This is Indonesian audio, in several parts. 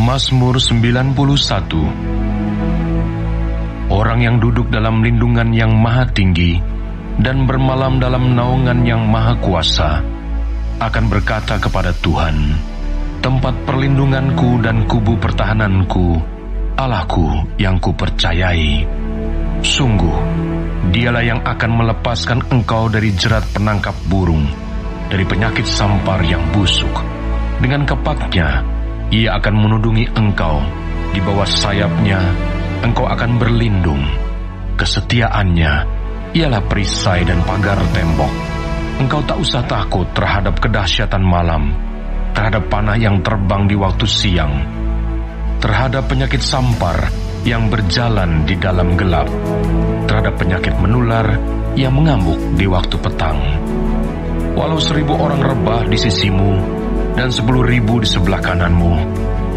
Mazmur 91. Orang yang duduk dalam lindungan yang maha tinggi dan bermalam dalam naungan yang maha kuasa akan berkata kepada Tuhan, tempat perlindunganku dan kubu pertahananku, Allahku yang kupercayai. Sungguh, Dialah yang akan melepaskan engkau dari jerat penangkap burung, dari penyakit sampar yang busuk. Dengan kepaknya, Ia akan menudungi engkau. Di bawah sayapnya, engkau akan berlindung. Kesetiaannya ialah perisai dan pagar tembok. Engkau tak usah takut terhadap kedahsyatan malam, terhadap panah yang terbang di waktu siang, terhadap penyakit sampar yang berjalan di dalam gelap, terhadap penyakit menular yang mengamuk di waktu petang. Walau 1.000 orang rebah di sisimu dan 10.000 di sebelah kananmu,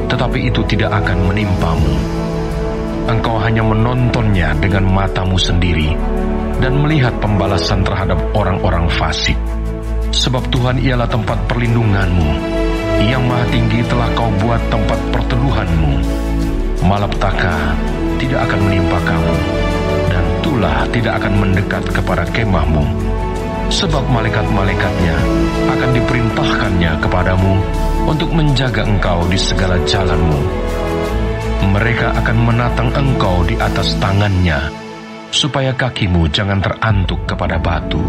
tetapi itu tidak akan menimpamu. Engkau hanya menontonnya dengan matamu sendiri dan melihat pembalasan terhadap orang-orang fasik. Sebab Tuhan ialah tempat perlindunganmu, Yang Maha Tinggi telah kau buat tempat perteduhanmu. Malapetaka tidak akan menimpa kamu, dan tulah tidak akan mendekat kepada kemahmu. Sebab malaikat-malaikatnya akan diperintahkannya kepadamu untuk menjaga engkau di segala jalanmu. Mereka akan menatang engkau di atas tangannya, supaya kakimu jangan terantuk kepada batu.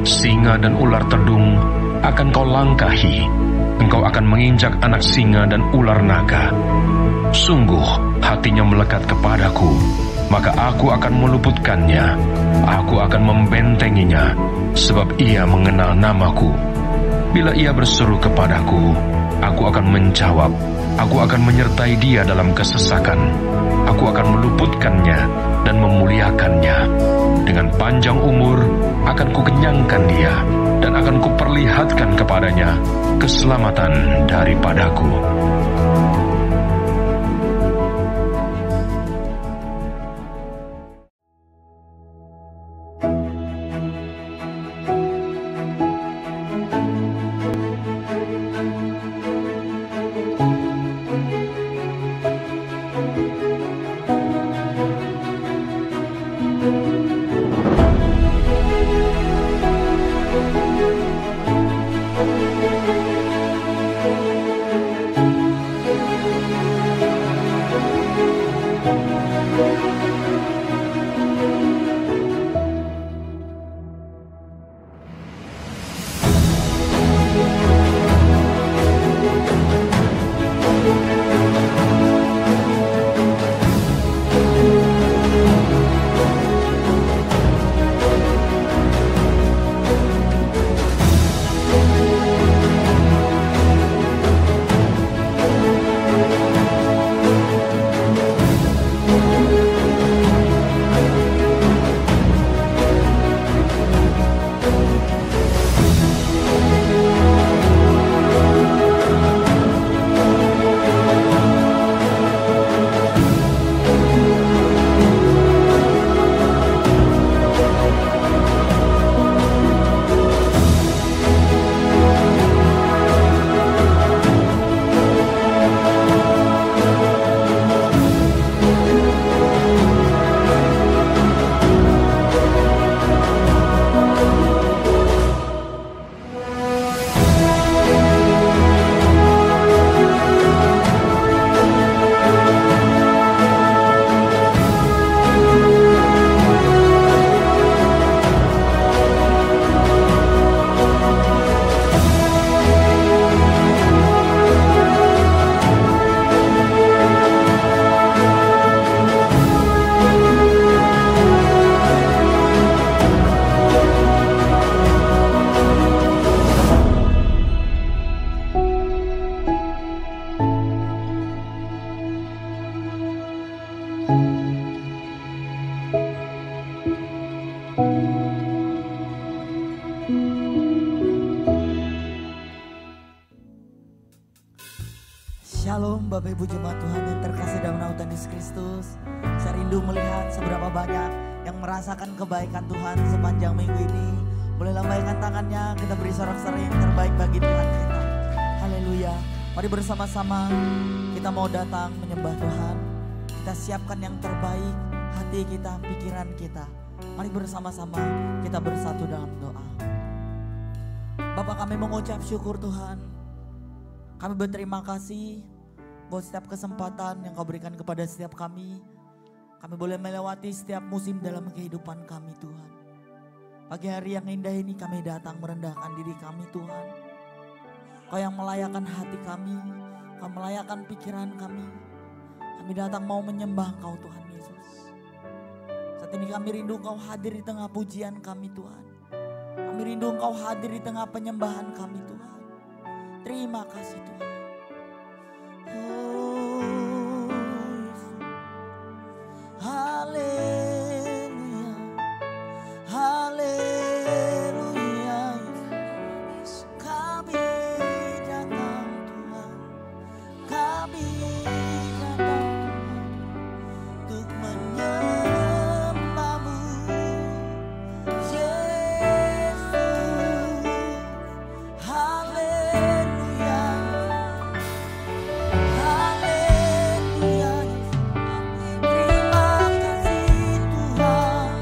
Singa dan ular tedung akan kau langkahi. Engkau akan menginjak anak singa dan ular naga. Sungguh hatinya melekat kepadaku, maka aku akan meluputkannya. Aku akan membentenginya, sebab ia mengenal namaku. Bila ia berseru kepadaku, aku akan menjawab. Aku akan menyertai dia dalam kesesakan. Aku akan meluputkannya dan memuliakannya. Dengan panjang umur akan kukenyangkan dia, dan akan kuperlihatkan kepadanya keselamatan daripadaku. Shalom Bapak Ibu Jemaat Tuhan yang terkasih dalam nama Tuhan Yesus Kristus. Saya rindu melihat seberapa banyak yang merasakan kebaikan Tuhan sepanjang minggu ini. Boleh lambaikan tangannya, kita beri sorak-sorai yang terbaik bagi Tuhan kita. Haleluya. Mari bersama-sama kita mau datang menyembah Tuhan. Kita siapkan yang terbaik, hati kita, pikiran kita. Mari bersama-sama kita bersatu dalam doa. Bapa, kami mengucap syukur Tuhan. Kami berterima kasih buat setiap kesempatan yang Kau berikan kepada setiap kami. Kami boleh melewati setiap musim dalam kehidupan kami Tuhan. Pagi hari yang indah ini kami datang merendahkan diri kami Tuhan. Kau yang melayakkan hati kami, Kau melayakkan pikiran kami. Kami datang mau menyembah Kau Tuhan Yesus. Saat ini kami rindu Kau hadir di tengah pujian kami Tuhan. Kami rindu Kau hadir di tengah penyembahan kami Tuhan. Terima kasih Tuhan. Oh Yesus. Haleluya. Haleluya. Kami datang Tuhan. Kami datang untuk menyembah-Mu Yesus. Haleluya. Haleluya. Terima kasih Tuhan.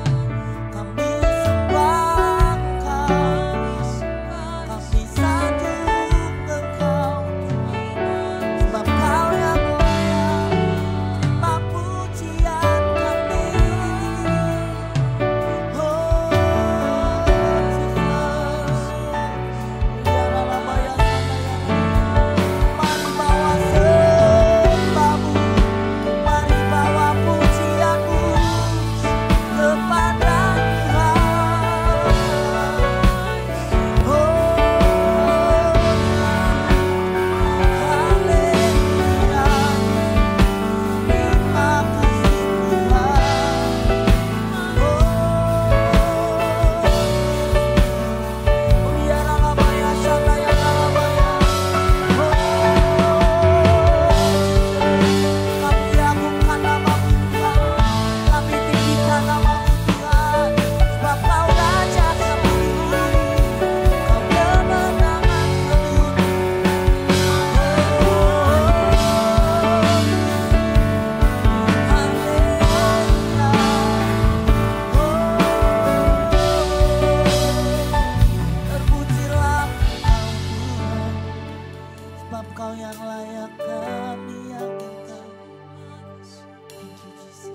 Kami sembah Engkau. Kami sanjung Engkau. Sebab Kau yang layak terima pujian kami. Oh Jesus. Biarlah bayar mari bawa sembah-Mu, mari bawa pujian-Mu kepada Tuhan. Oh haleluya. Terima kasih Tuhan. Biarlah bayar sandaya kalabaya. Kami agungkan nama-Mu Tuhan. Kami tinggikan nama-Mu Tuhan. Sebab Kau Raja kami. Kau kemenangan kami. Terpujilah Engkau Tuhan. Sebab Kau yang layak kami agungkan. Thank you Jesus.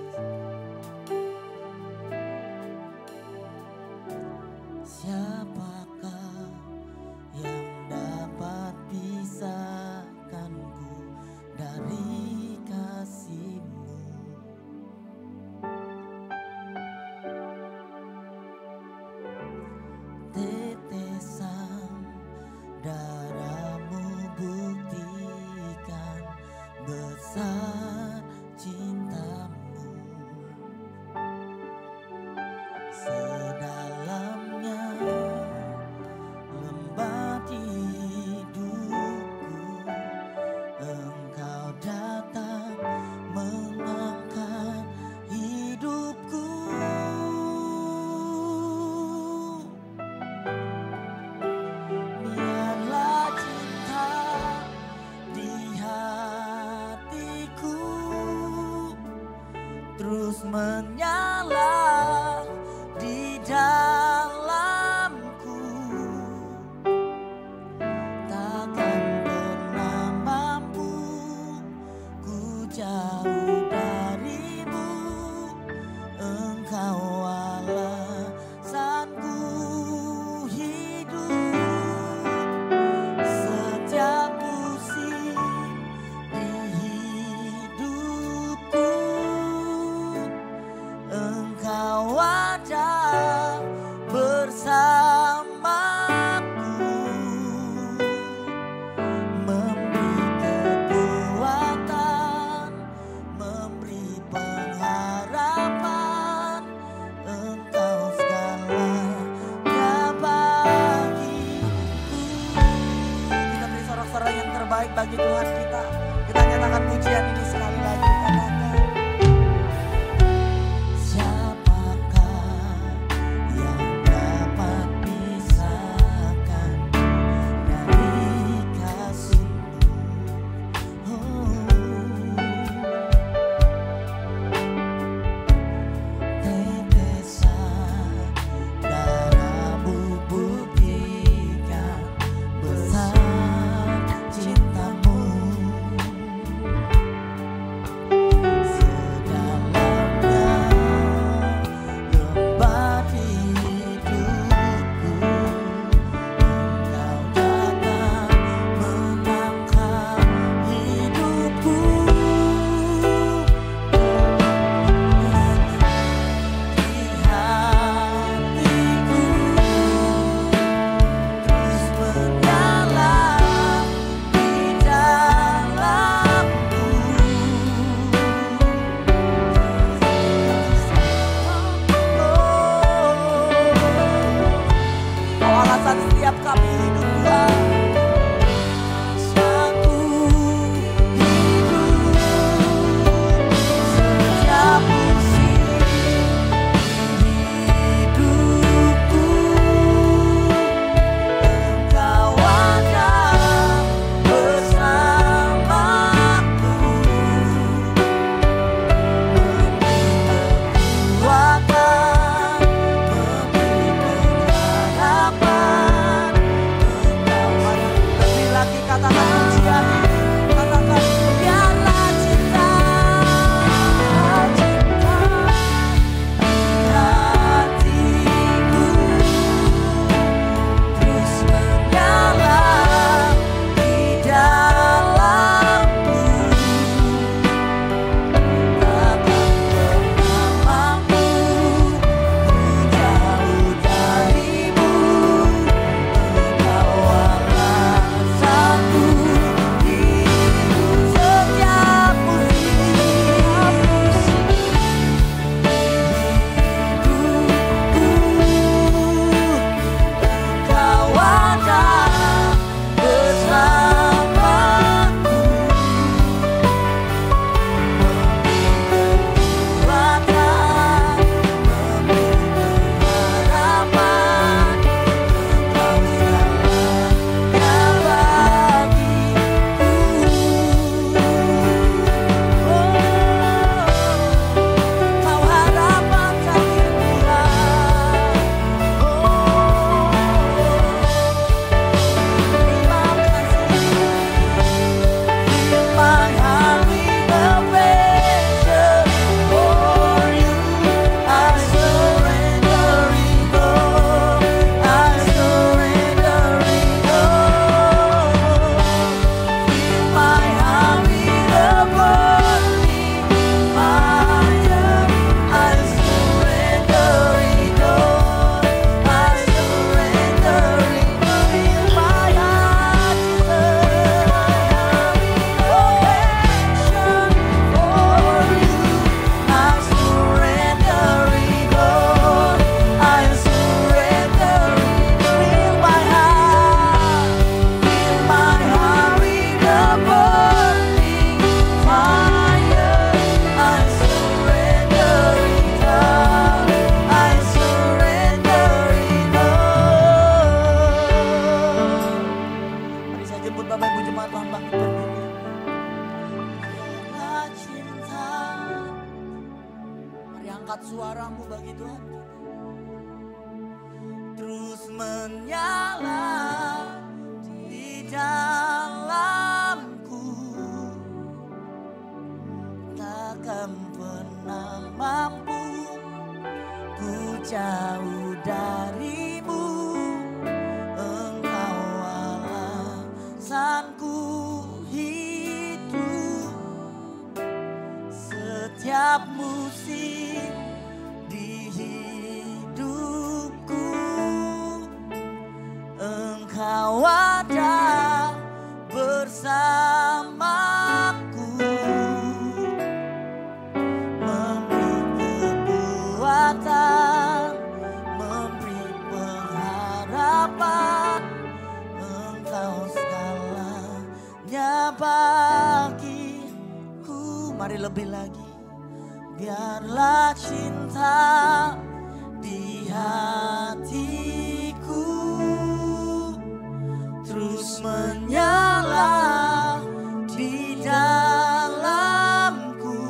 Siapakah yang dapat pisahkanku dari kasih-Mu? Tetesan darah-Mu buktikan besar cinta-Mu. Sedalamnya lembah hidupku, Engkau datang mengangkat hidupku. Biarlah cinta di hatiku terus menyala di dalamku. Takkan pernah mampu ku jauh dari-Mu. Engkau alasanku hidup. Setiap musim di hidupku, Engkau ada bersamaku, memberi kekuatan, memberi pengharapan. Engkau segalanya bagiku. Kita beri sorak-sorai yang terbaik bagi Tuhan kita. Kita nyatakan pujian ini sekali lagi. Katakan, siapakah yang dapat pisahkan dari kasih-Mu? angkat suaramu bagi Tuhan. Terus menyala di dalamku, takkan pernah mampu ku jauh darimu. Engkau alasanku hidup setiap musim di hidupku. Engkau ada bersamaku, memberi kekuatan, memberi pengharapan. Engkau segalanya bagiku. Mari lebih lagi. Biarlah cinta di hatiku terus menyala di dalamku,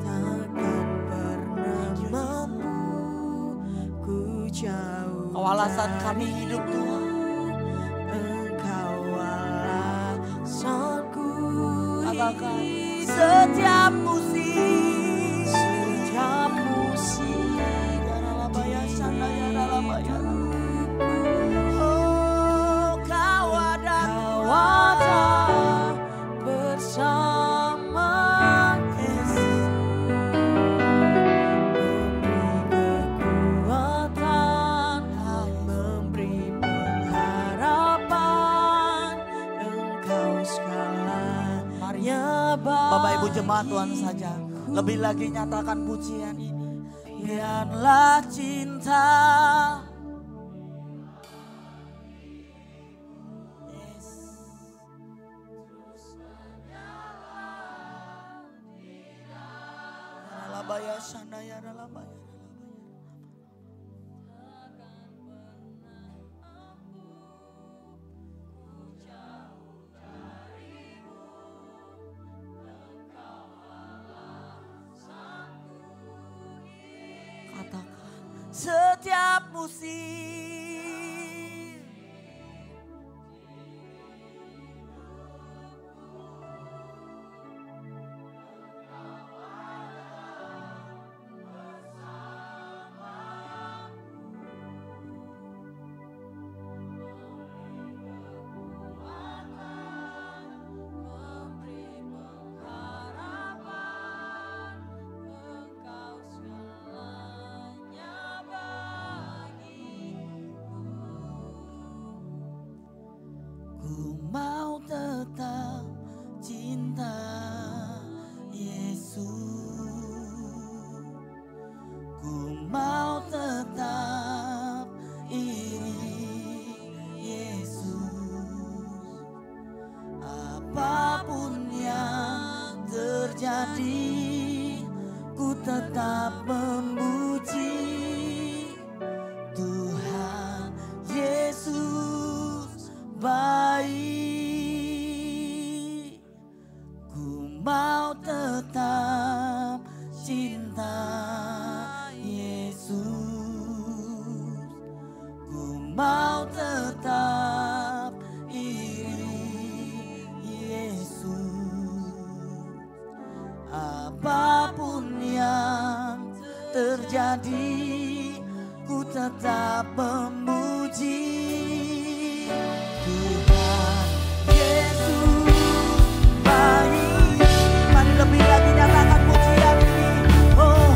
takkan pernah mampu ku jauh. Kau alasan kami hidup Tuhan. Engkau alasanku hidup setiap musim, setiap musim. Oh, kau ada bersama Yesus, memberi kekuatan, memberi pengharapan. Engkau segalanya. Bapak Ibu jemaat Tuhan saja, lebih lagi nyatakan pujian ini. Biarlah cinta Setiap musim mau tetap cinta Yesus, ku mau tetap iri Yesus. Apapun yang terjadi, ku tetap memuji Tuhan Yesus baik. Mau tetap cinta Yesus, ku mau tetap iri Yesus. Apapun yang terjadi, ku tetap memuji Tuhan Yesus baik. Lebih lagi nyatakan pujian ini. Oh,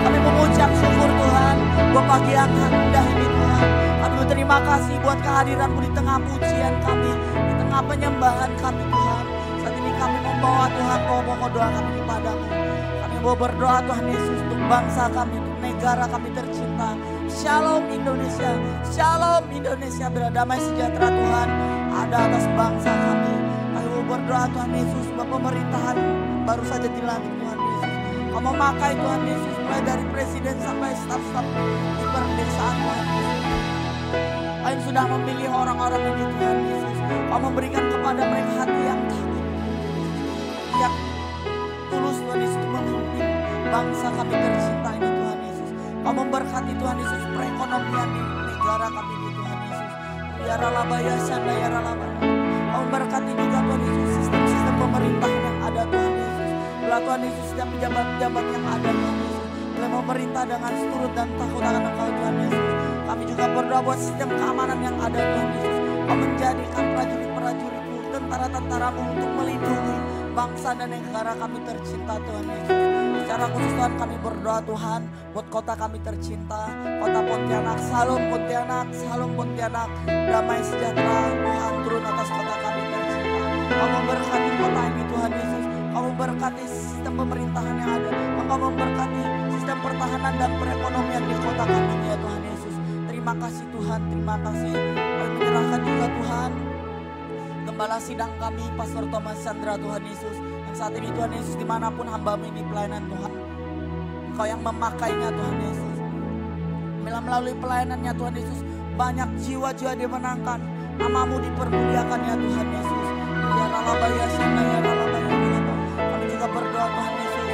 Kami mengucap syukur Tuhan buat pagi yang indah ini Tuhan. Kami berterima kasih buat kehadiran-Mu di tengah pujian kami, di tengah penyembahan kami Tuhan. Saat ini kami membawa Tuhan pokok doa kami kepadamu. Kami mau berdoa Tuhan Yesus untuk bangsa kami, untuk negara kami tercinta. Shalom Indonesia, Shalom Indonesia, berdamai sejahtera Tuhan ada atas bangsa kami. berdoa Tuhan Yesus, bahwa pemerintahan baru saja dilantik Tuhan Yesus. Kau memakai Tuhan Yesus, mulai dari presiden sampai staf-staf di perdesaan Tuhan Yesus. Kau yang sudah memilih orang-orang ini Tuhan Yesus. Kau memberikan kepada mereka hati yang takut, yang tulus Tuhan Yesus untuk memimpin bangsa kami tercinta ini Tuhan Yesus. Kau memberkati Tuhan Yesus perekonomian di negara kami ini Tuhan Yesus. Ya Ralabaya Sandaya Ralabaya. Kau memberkati juga Tuhan Yesus sistem-sistem pemerintahan yang ada Tuhan Yesus. Bila Tuhan Yesus setiap pejabat-pejabat yang ada Tuhan Yesus, boleh memerintah dengan seturut dan takut akan Engkau Tuhan Yesus. Kami juga berdoa buat sistem keamanan yang ada Tuhan Yesus. Kau menjadikan prajurit-prajuritmu, tentara-tentaramu untuk melindungi bangsa dan negara kami tercinta Tuhan Yesus. Secara khusus Tuhan kami berdoa Tuhan buat kota kami tercinta, kota Pontianak. Salam Pontianak, salam Pontianak. Damai sejahtera Tuhan turun atas kota kami tercinta. Kau memberkati kota ini Tuhan Yesus. Kau memberkati sistem pemerintahan yang ada. Kau memberkati sistem pertahanan dan perekonomian di kota kami ya Tuhan Yesus. Terima kasih Tuhan, terima kasih. Kami menyerahkan juga Tuhan Gembala sidang kami, Pastor Thomas Chandra Tuhan Yesus. Yang saat ini Tuhan Yesus dimanapun hamba-Mu ini pelayanan Tuhan. Engkau yang memakainya Tuhan Yesus. Melalui pelayanannya Tuhan Yesus, banyak jiwa-jiwa dimenangkan. Nama-Mu dipermuliakan ya Tuhan Yesus. Ya Ralabaya Sandaya Ralabaya. Kami juga berdoa Tuhan Yesus.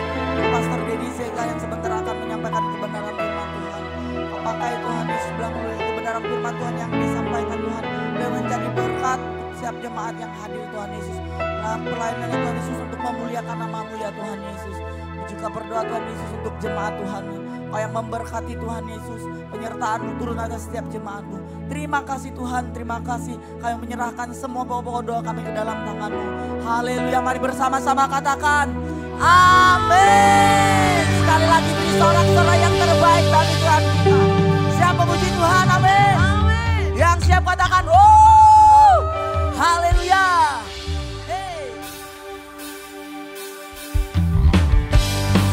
Pastor Dedi Zeka yang sebentar akan menyampaikan kebenaran firman Tuhan. Pakai Tuhan Yesus bilang kebenaran firman Tuhan yang disampaikan Tuhan. Boleh menjadi berkat setiap jemaat yang hadir Tuhan Yesus. Dalam pelayanan Tuhan Yesus untuk memuliakan nama-Mu ya Tuhan Yesus. Juga berdoa Tuhan Yesus untuk jemaat Tuhan. Kau yang memberkati Tuhan Yesus. Penyertaan-Mu turun atas setiap jemaat-Mu. Terima kasih Tuhan, terima kasih. Kau yang menyerahkan semua pokok-pokok doa kami ke dalam tangan-Mu. Haleluya, mari bersama-sama katakan amin. Sekali lagi beri sorak-sorai yang terbaik bagi Tuhan kita. Siap memuji Tuhan, amin. Yang siap katakan haleluya.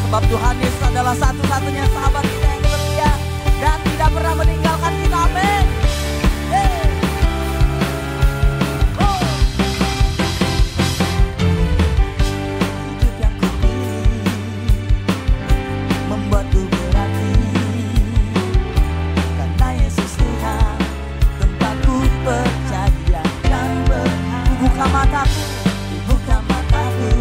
Sebab Tuhan Yesus adalah satu-satunya sahabat kita yang setia dan tidak pernah meninggalkan kita, amin. Hidup yang kupilih membuatku berarti, karena Yesus Tuhan tempatku percaya dan berhak. Buka mataku, buka mataku.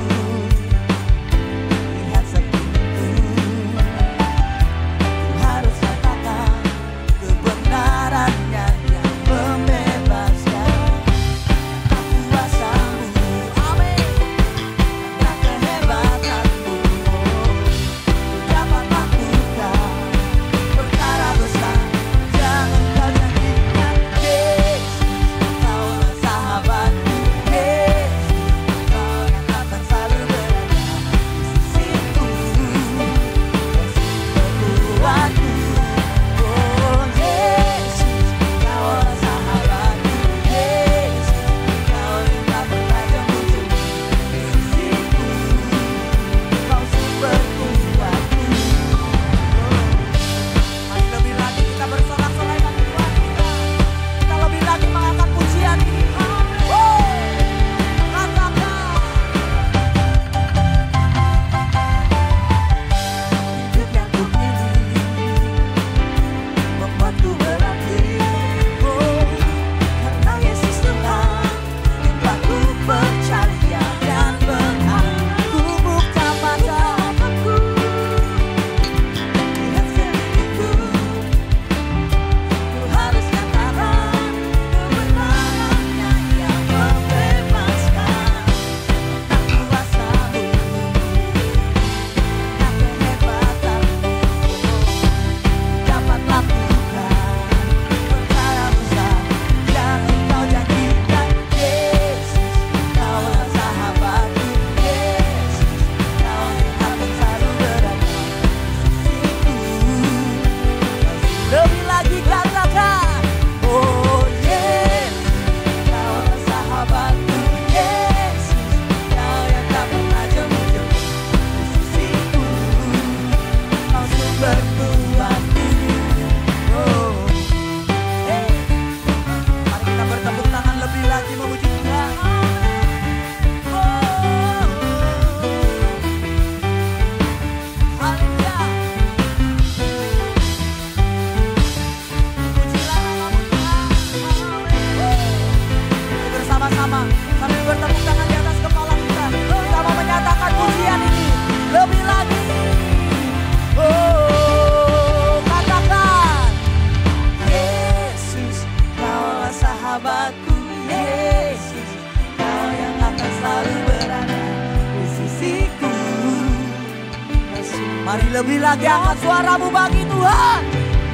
Lebih lagi angkat suaramu bagi Tuhan.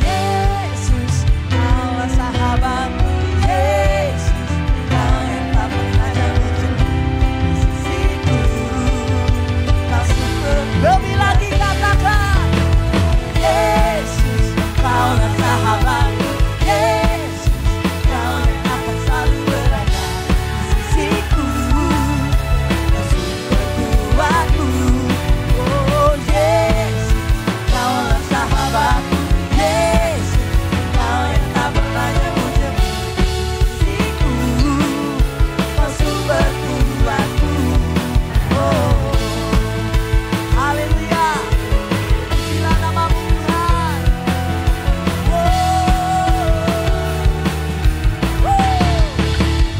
Yesus, Kaulah sahabatku. Yesus, Kau yang tak pernah jauh di sisiku. Kau sungguh. Lebih lagi katakan. Yesus, Kaulah sahabatku. Yesus, Kau yang akan selalu berada di sisiku. Kau sungguh kuatku. Oh Yesus, Kaulah sahabatku. Yesus, Kau yang tak pernah jauh dari sisiku. Kau sumber kuatku. Oh, haleluya. Pujilah namamu Tuhan.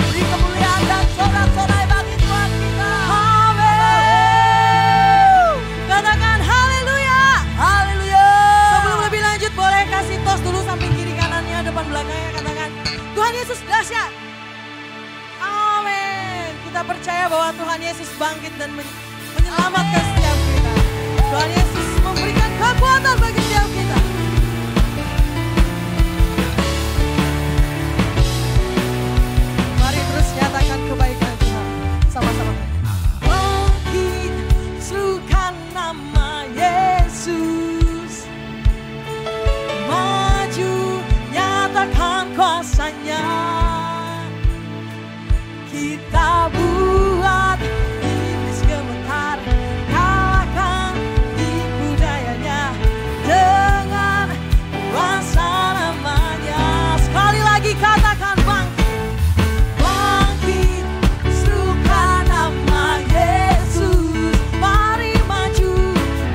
Beri kemuliaan dan sorak-sorai bagi Tuhan kita. Amin. Katakan haleluya. Haleluya. Sebelum lebih lanjut boleh kasih tos dulu samping kiri kanannya, depan belakangnya, katakan Tuhan Yesus dahsyat. Amin. Kita percaya bahwa Tuhan Yesus bangkit dan menyelamatkan setiap kita. Tuhan Yesus memberikan kekuatan bagi setiap kita. Mari terus nyatakan kebaikan Tuhan sama-sama. Bangkit, serukan nama Yesus. Maju, nyatakan kuasanya. Kita buat iblis gemetar, kalahkan tipu dayanya dengan kuasa namanya. Sekali lagi katakan bangkit, bangkit, serukan nama Yesus. Mari maju,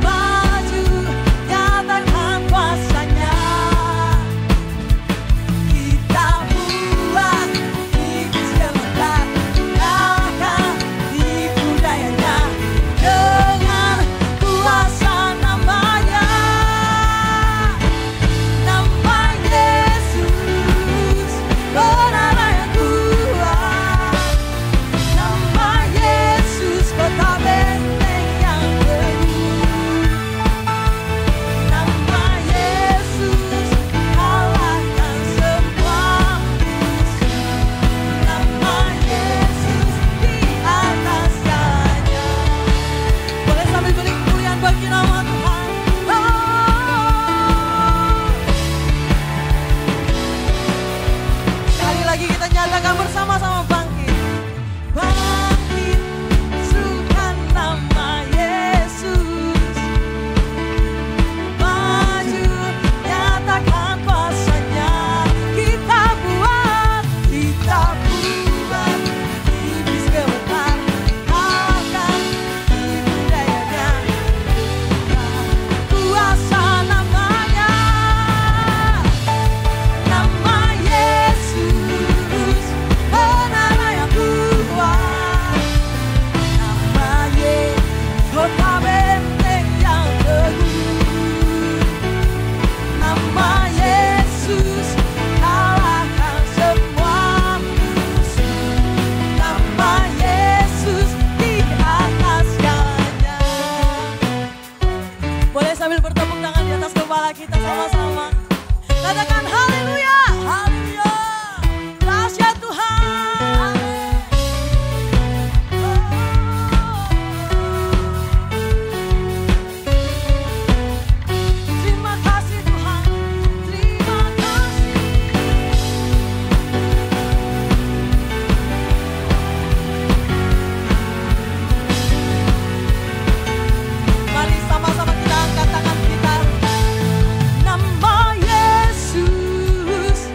maju, nyatakan kuasanya. Kita buat iblis gemetar, kalahkan tipu dayanya dengan kuasa namanya. Nama Yesus, bernama yang kuat. Nama Yesus, kota benteng yang teguh. Nama Yesus, kalahkan semua musuh. Nama Yesus di atas segalanya. Boleh sambil beri kemuliaan bagi nama Tuhan. Sekali lagi kita nyatakan bersama-sama bangkit. Bangkit, serukan nama Yesus. Maju, nyatakan kuasanya. Kita buat iblis gemetar, kalahkan tipu dayanya. Kuasa namanya, nama Yesus, bernama yang kuat. Nama Yesus, kota benteng yang teguh. Nama Yesus, kalahkan semua musuh. Nama Yesus di atas segalanya. Boleh sambil bertepuk tangan di atas kepala kita sama-sama. Katakan haleluya. Haleluya. Dahsyat Tuhan. Terima kasih Tuhan. Terima kasih. Mari sama-sama kita angkat tangan kita. Nama Yesus,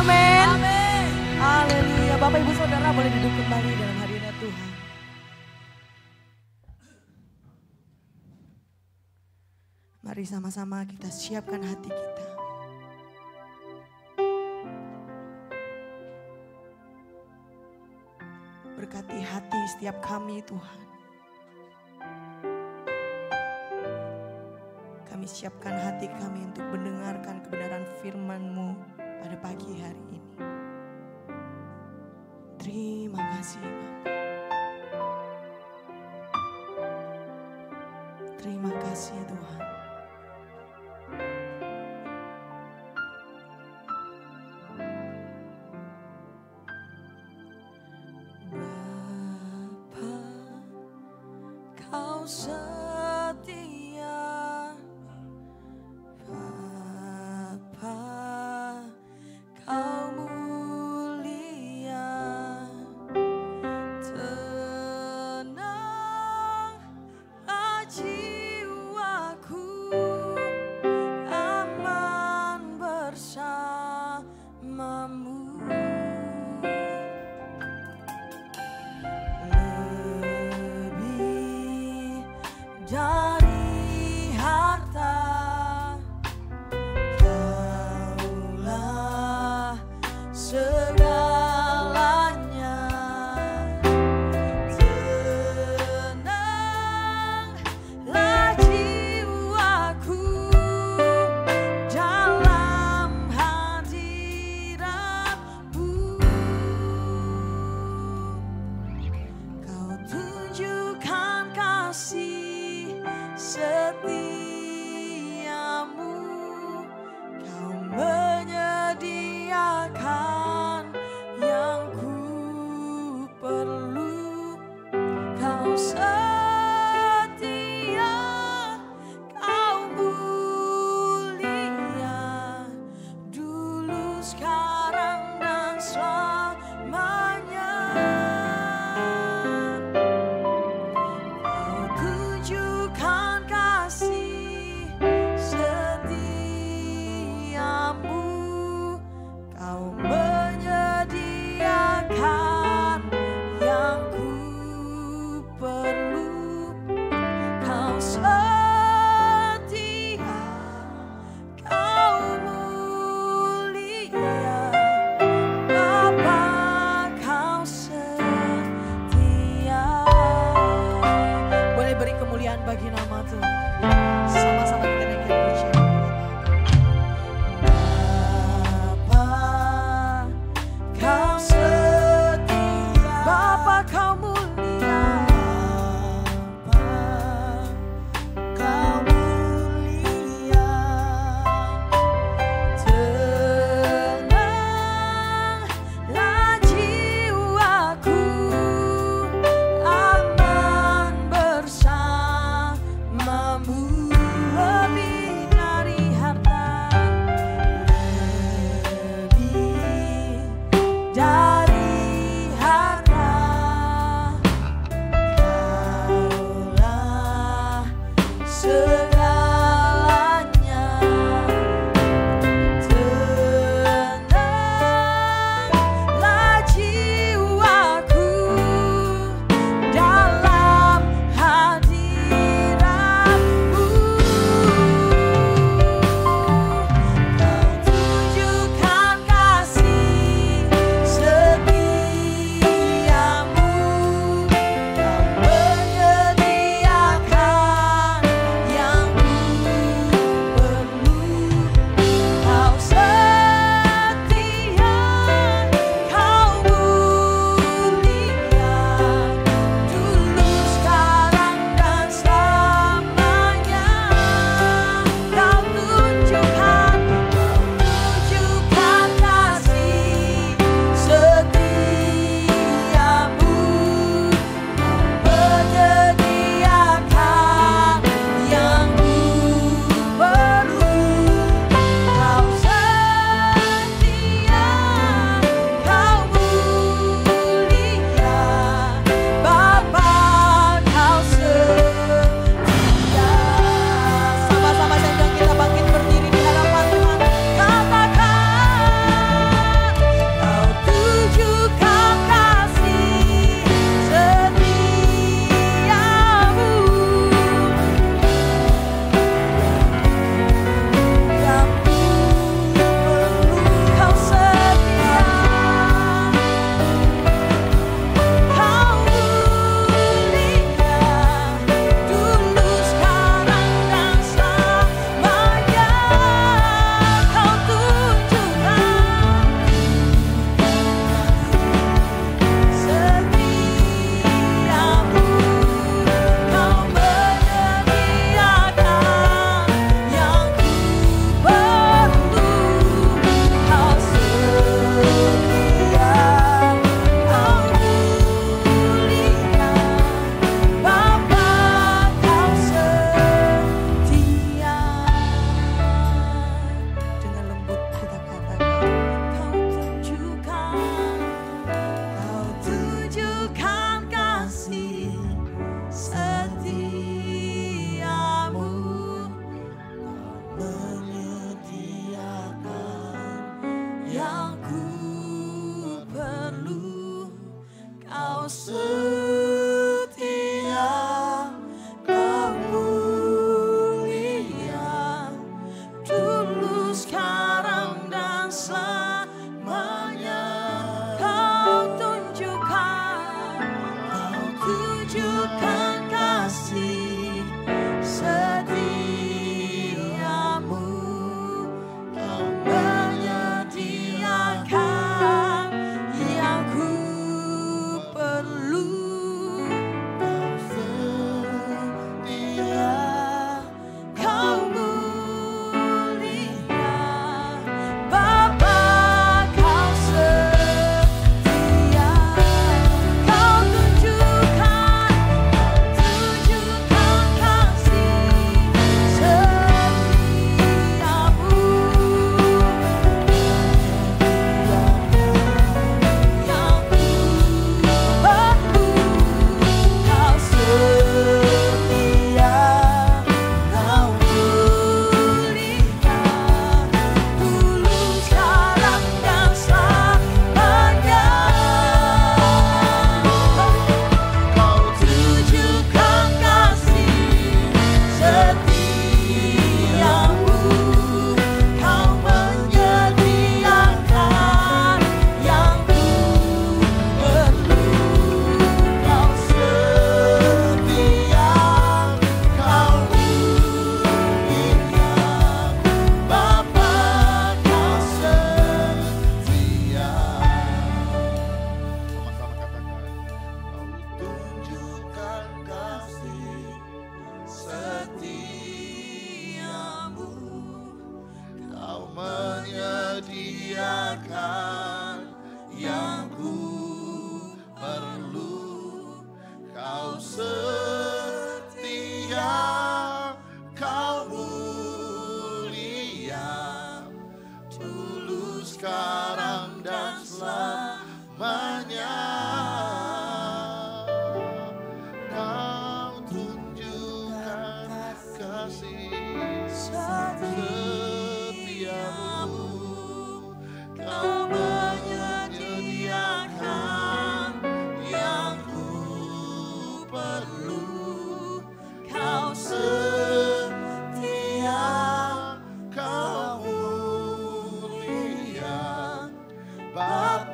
Amin. Amin. Haleluya. Bapak Ibu Saudara boleh duduk kembali dalam hadirat Tuhan. Mari sama-sama kita siapkan hati kita. Berkati hati setiap kami Tuhan. Kami siapkan hati kami untuk mendengarkan kebenaran firman-Mu pada pagi hari ini. Terima kasih Bapak. Terima kasih Tuhan. Bapa, Kau setia. Bapa, Kau mulia. Tenanglah jiwaku, aman bersamamu. Lebih dari harta, Kaulah segalanya. Tenanglah jiwaku dalam hadirat-Mu. Kau tunjukkan kasih setiamu. Kau menyediakan yang ku perlu. Kau setia, Kau mulia, dulu, sekarang, dan selamanya. Kau tunjukkan kasih setiamu. Kau menyediakan yang ku perlu. Kau setia, Kau mulia, Bapa.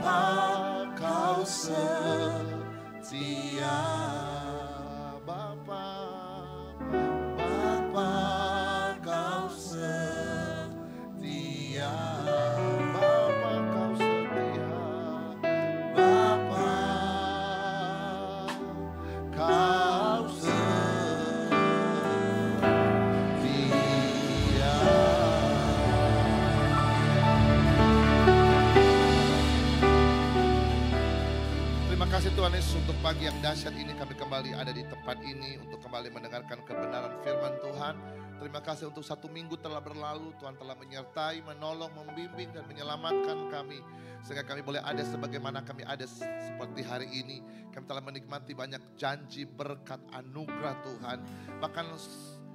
Bapa, kau setia. Bapa, Bapa, kau setia. Bapa, kau setia. Bapa, kau setia. Terima kasih Tuhan Yesus untuk pagi yang dahsyat ini kami kembali ada di tempat ini untuk kembali mendengarkan kebenaran firman Tuhan. Terima kasih untuk 1 minggu telah berlalu, Tuhan telah menyertai, menolong, membimbing dan menyelamatkan kami. Sehingga kami boleh ada sebagaimana kami ada seperti hari ini. Kami telah menikmati banyak janji, berkat, anugerah Tuhan. Bahkan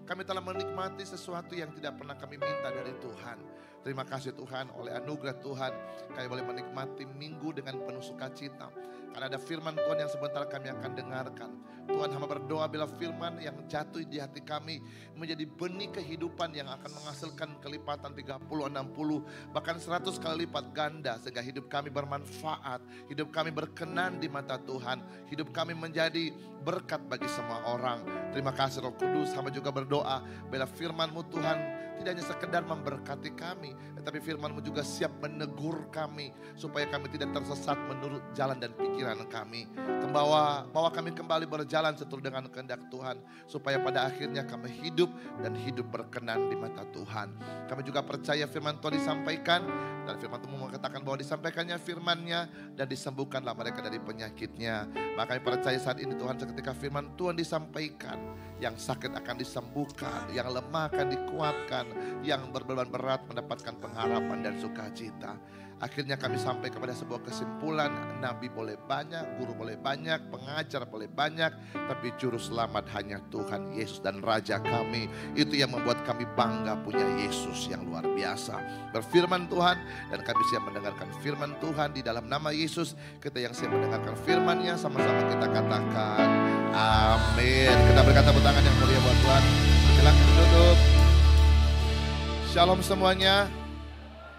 kami telah menikmati sesuatu yang tidak pernah kami minta dari Tuhan. Terima kasih Tuhan, oleh anugerah Tuhan kami boleh menikmati minggu dengan penuh sukacita. Karena ada firman Tuhan yang sebentar kami akan dengarkan. Tuhan, hamba berdoa bila firman yang jatuh di hati kami menjadi benih kehidupan yang akan menghasilkan kelipatan 30, 60, bahkan 100 kali lipat ganda. Sehingga hidup kami bermanfaat, hidup kami berkenan di mata Tuhan. Hidup kami menjadi berkat bagi semua orang. Terima kasih Roh Kudus, hamba juga berdoa bila firman-Mu Tuhan tidak hanya sekedar memberkati kami, tetapi firman-Mu juga siap menegur kami supaya kami tidak tersesat menurut jalan dan pikiran kami. Bawa kami kembali berjalan seturut dengan kehendak Tuhan supaya pada akhirnya kami hidup dan hidup berkenan di mata Tuhan. Kami juga percaya firman Tuhan disampaikan dan firman Tuhan mengatakan bahwa disampaikannya firman-Nya dan disembuhkanlah mereka dari penyakitnya. Maka kami percaya saat ini Tuhan ketika firman Tuhan disampaikan, yang sakit akan disembuhkan, yang lemah akan dikuatkan, yang berbeban berat mendapatkan pengharapan dan sukacita. Akhirnya kami sampai kepada sebuah kesimpulan, nabi boleh banyak, guru boleh banyak, pengajar boleh banyak, tapi juru selamat hanya Tuhan Yesus dan Raja kami. Itu yang membuat kami bangga punya Yesus yang luar biasa. Berfirman Tuhan dan kami siap mendengarkan firman Tuhan di dalam nama Yesus. Kita yang siap mendengarkan firman-Nya sama-sama kita katakan amin. Kita berkata tepuk tangan yang mulia buat Tuhan. Silakan duduk. Shalom semuanya.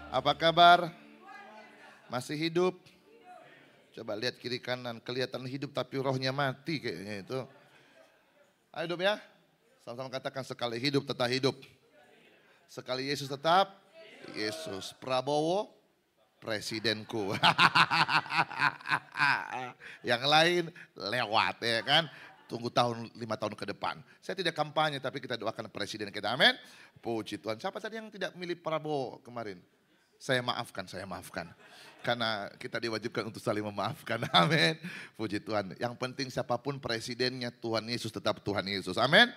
Apa kabar? Masih hidup? Coba lihat kiri kanan, kelihatan hidup tapi rohnya mati kayaknya itu. Ayo hidup ya. Sama-sama katakan sekali hidup tetap hidup. Sekali Yesus tetap Yesus. Prabowo presidenku. Yang lain lewat ya kan. Tunggu 5 tahun ke depan. Saya tidak kampanye tapi kita doakan presiden kita. Amin. Puji Tuhan. Siapa tadi yang tidak milih Prabowo kemarin? Saya maafkan. Karena kita diwajibkan untuk saling memaafkan. Amin. Puji Tuhan. Yang penting siapapun presidennya Tuhan Yesus tetap Tuhan Yesus. Amin.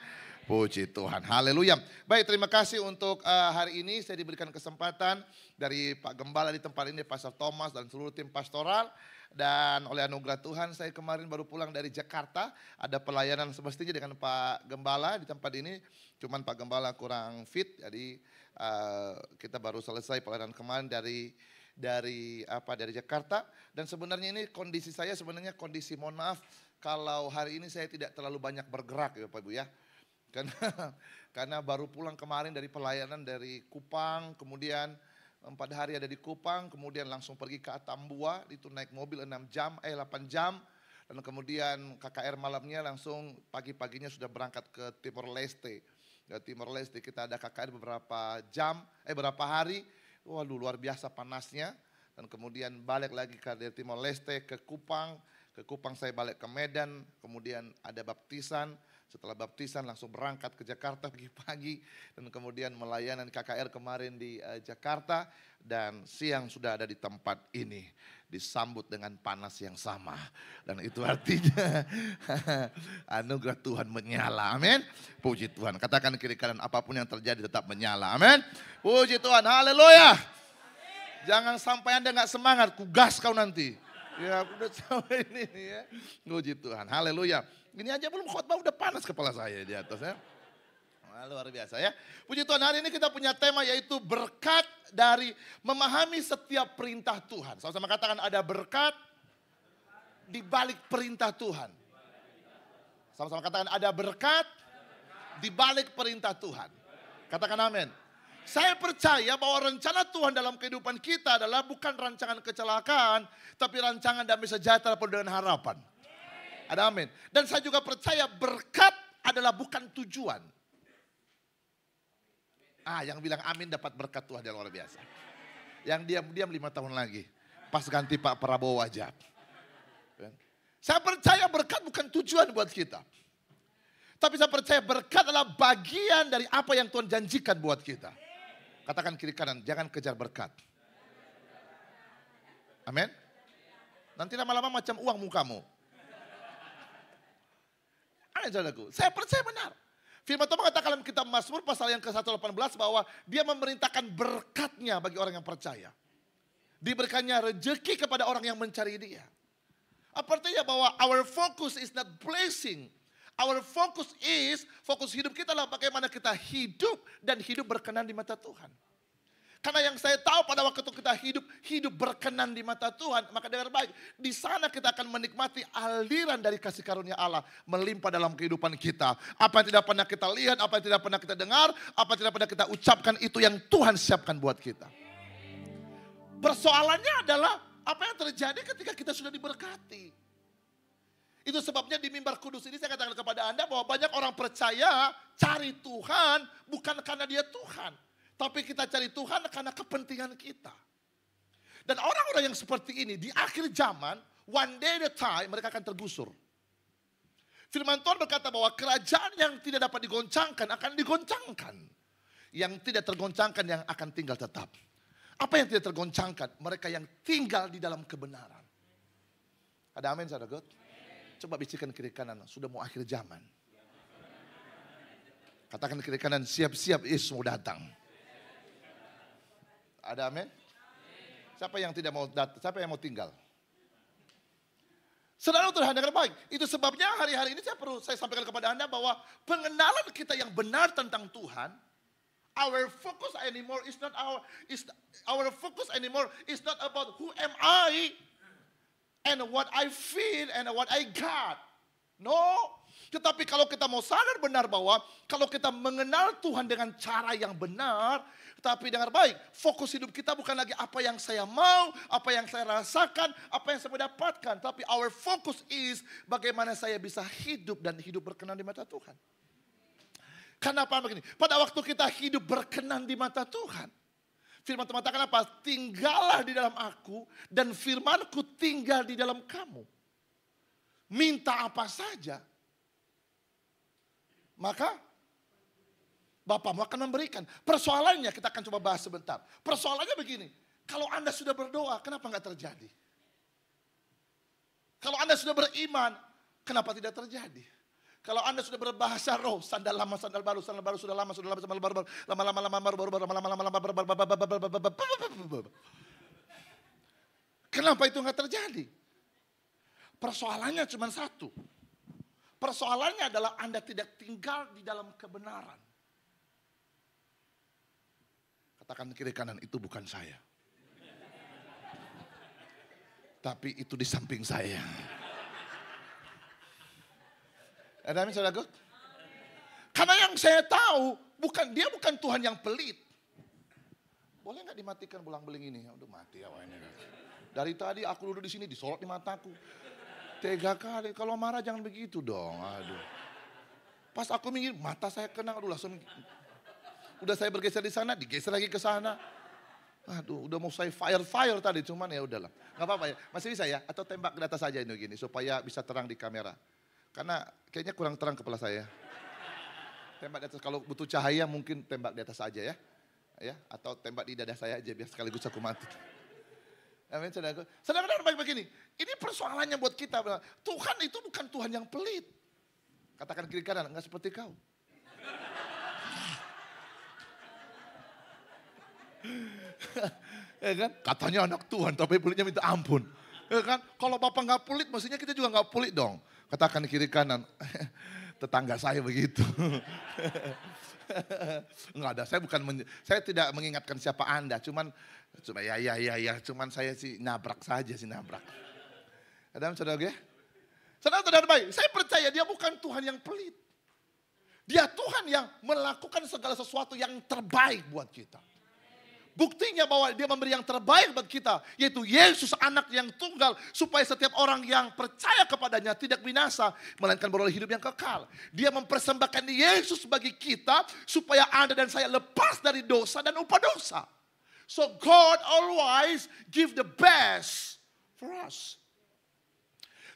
Puji Tuhan. Haleluya. Baik, terima kasih untuk hari ini saya diberikan kesempatan dari Pak Gembala di tempat ini, Pastor Thomas dan seluruh tim pastoral. Dan oleh anugerah Tuhan saya kemarin baru pulang dari Jakarta. Ada pelayanan semestinya dengan Pak Gembala di tempat ini. Cuman Pak Gembala kurang fit. Jadi kita baru selesai pelayanan kemarin dari Jakarta. Dan sebenarnya ini kondisi saya sebenarnya kondisi, mohon maaf kalau hari ini saya tidak terlalu banyak bergerak ya Pak Ibu ya. Karena baru pulang kemarin dari pelayanan dari Kupang, kemudian 4 hari ada di Kupang, kemudian langsung pergi ke Atambua, itu naik mobil 8 jam, dan kemudian KKR malamnya langsung pagi-paginya sudah berangkat ke Timor Leste. Di Timor Leste kita ada KKR beberapa hari, waduh luar biasa panasnya, dan kemudian balik lagi dari Timor Leste ke Kupang saya balik ke Medan, kemudian ada baptisan. Setelah baptisan langsung berangkat ke Jakarta pagi-pagi dan kemudian melayanan KKR kemarin di Jakarta dan siang sudah ada di tempat ini disambut dengan panas yang sama dan itu artinya anugerah Tuhan menyala. Amin. Puji Tuhan. Katakan kiri kanan apapun yang terjadi tetap menyala. Amin. Puji Tuhan. Haleluya. Jangan sampai Anda nggak semangat, kugas kau nanti. Ya udah sampai ini ya. Puji Tuhan. Haleluya. Ini aja belum khotbah udah panas kepala saya di atas ya. Luar biasa ya. Puji Tuhan, hari ini kita punya tema yaitu berkat dari memahami setiap perintah Tuhan. Sama-sama katakan ada berkat di balik perintah Tuhan. Sama-sama katakan ada berkat di balik perintah Tuhan. Katakan amin. Saya percaya bahwa rencana Tuhan dalam kehidupan kita adalah bukan rancangan kecelakaan, tapi rancangan damai sejahtera penuh dengan harapan. Ada amin. Dan saya juga percaya berkat adalah bukan tujuan. Yang bilang amin dapat berkat Tuhan yang luar biasa. Yang diam-diam 5 tahun lagi. Pas ganti Pak Prabowo aja. Saya percaya berkat bukan tujuan buat kita. Tapi saya percaya berkat adalah bagian dari apa yang Tuhan janjikan buat kita. Katakan kiri kanan, jangan kejar berkat. Amin. Nanti lama-lama macam uang mukamu. Amin saudaraku. Saya percaya benar. Firman Tuhan mengatakan dalam kitab Mazmur pasal yang ke-118 bahwa dia memerintahkan berkatnya bagi orang yang percaya. Diberikannya rezeki kepada orang yang mencari dia. Artinya bahwa our focus is not blessing. Our focus is, fokus hidup kita adalah bagaimana kita hidup dan hidup berkenan di mata Tuhan. Karena yang saya tahu pada waktu kita hidup berkenan di mata Tuhan, maka dengar baik, di sana kita akan menikmati aliran dari kasih karunia Allah melimpah dalam kehidupan kita. Apa yang tidak pernah kita lihat, apa yang tidak pernah kita dengar, apa yang tidak pernah kita ucapkan, itu yang Tuhan siapkan buat kita. Persoalannya adalah apa yang terjadi ketika kita sudah diberkati. Itu sebabnya di mimbar kudus ini saya katakan kepada Anda bahwa banyak orang percaya cari Tuhan bukan karena dia Tuhan. Tapi kita cari Tuhan karena kepentingan kita. Dan orang-orang yang seperti ini di akhir zaman, one day at a time mereka akan tergusur. Firman Tuhan berkata bahwa kerajaan yang tidak dapat digoncangkan akan digoncangkan. Yang tidak tergoncangkan yang akan tinggal tetap. Apa yang tidak tergoncangkan? Mereka yang tinggal di dalam kebenaran. Ada amin saudara God? Coba bisikan kiri kanan, sudah mau akhir zaman. Katakan kiri kanan, siap-siap Yesus mau datang. Ada amin? Siapa yang tidak mau datang? Siapa yang mau tinggal? Saudara Tuhan dengar baik. Itu sebabnya hari-hari ini saya sampaikan kepada Anda bahwa pengenalan kita yang benar tentang Tuhan, our focus anymore is not about who am I and what I feel and what I got. No. Tetapi kalau kita mau sadar benar bahwa kalau kita mengenal Tuhan dengan cara yang benar, tapi dengar baik, fokus hidup kita bukan lagi apa yang saya mau, apa yang saya rasakan, apa yang saya dapatkan, tapi our focus is bagaimana saya bisa hidup dan hidup berkenan di mata Tuhan. Kenapa begini? Pada waktu kita hidup berkenan di mata Tuhan, firman Tuhan mengatakan apa? Tinggallah di dalam aku dan firmanku tinggal di dalam kamu. Minta apa saja, maka Bapamu akan memberikan. Persoalannya kita akan coba bahas sebentar. Persoalannya begini, kalau Anda sudah berdoa, kenapa enggak terjadi? Kalau Anda sudah beriman, kenapa tidak terjadi? Kalau Anda sudah berbahasa roh, sandal lama, sandal baru, sandal baru sudah lama, sandal baru, kenapa itu enggak terjadi? Persoalannya cuma satu. Persoalannya adalah Anda tidak tinggal di dalam kebenaran. Katakan kiri kanan, itu bukan saya. Tapi itu di samping saya. Ada amin saudara? Karena yang saya tahu, dia bukan Tuhan yang pelit. Boleh nggak dimatikan belang-beling ini? Udah mati awalnya. Dari tadi aku duduk di sini disorot di mataku. 3 kali, kalau marah jangan begitu dong. Aduh. Pas aku minggir, mata saya kena, aduh langsung. Udah saya bergeser di sana, digeser lagi ke sana. Aduh, udah mau saya fire tadi, cuman ya udahlah. Gak apa-apa ya, masih bisa ya? Atau tembak ke atas saja ini gini, supaya bisa terang di kamera. Karena kayaknya kurang terang kepala saya. Tembak di atas, kalau butuh cahaya mungkin tembak di atas saja ya. Atau tembak di dada saya aja, biar sekaligus aku mati. Amin, saudara. Saudara baik begini, ini persoalannya buat kita. Tuhan itu bukan Tuhan yang pelit. Katakan kiri kanan, enggak seperti kau. Ya kan? Katanya anak Tuhan, tapi pelitnya minta ampun. Ya kan? Kalau Bapak nggak pelit, mestinya kita juga nggak pelit dong. Katakan kiri kanan, tetangga saya begitu. Enggak ada, saya tidak mengingatkan siapa Anda, cuman saya sih nabrak saja nabrak. Ada saudara ya? Saudara baik, saya percaya dia bukan Tuhan yang pelit. Dia Tuhan yang melakukan segala sesuatu yang terbaik buat kita. Buktinya bahwa dia memberi yang terbaik buat kita. Yaitu Yesus anak yang tunggal. Supaya setiap orang yang percaya kepadanya tidak binasa. Melainkan beroleh hidup yang kekal. Dia mempersembahkan Yesus bagi kita. Supaya Anda dan saya lepas dari dosa dan upah dosa. So God always give the best for us.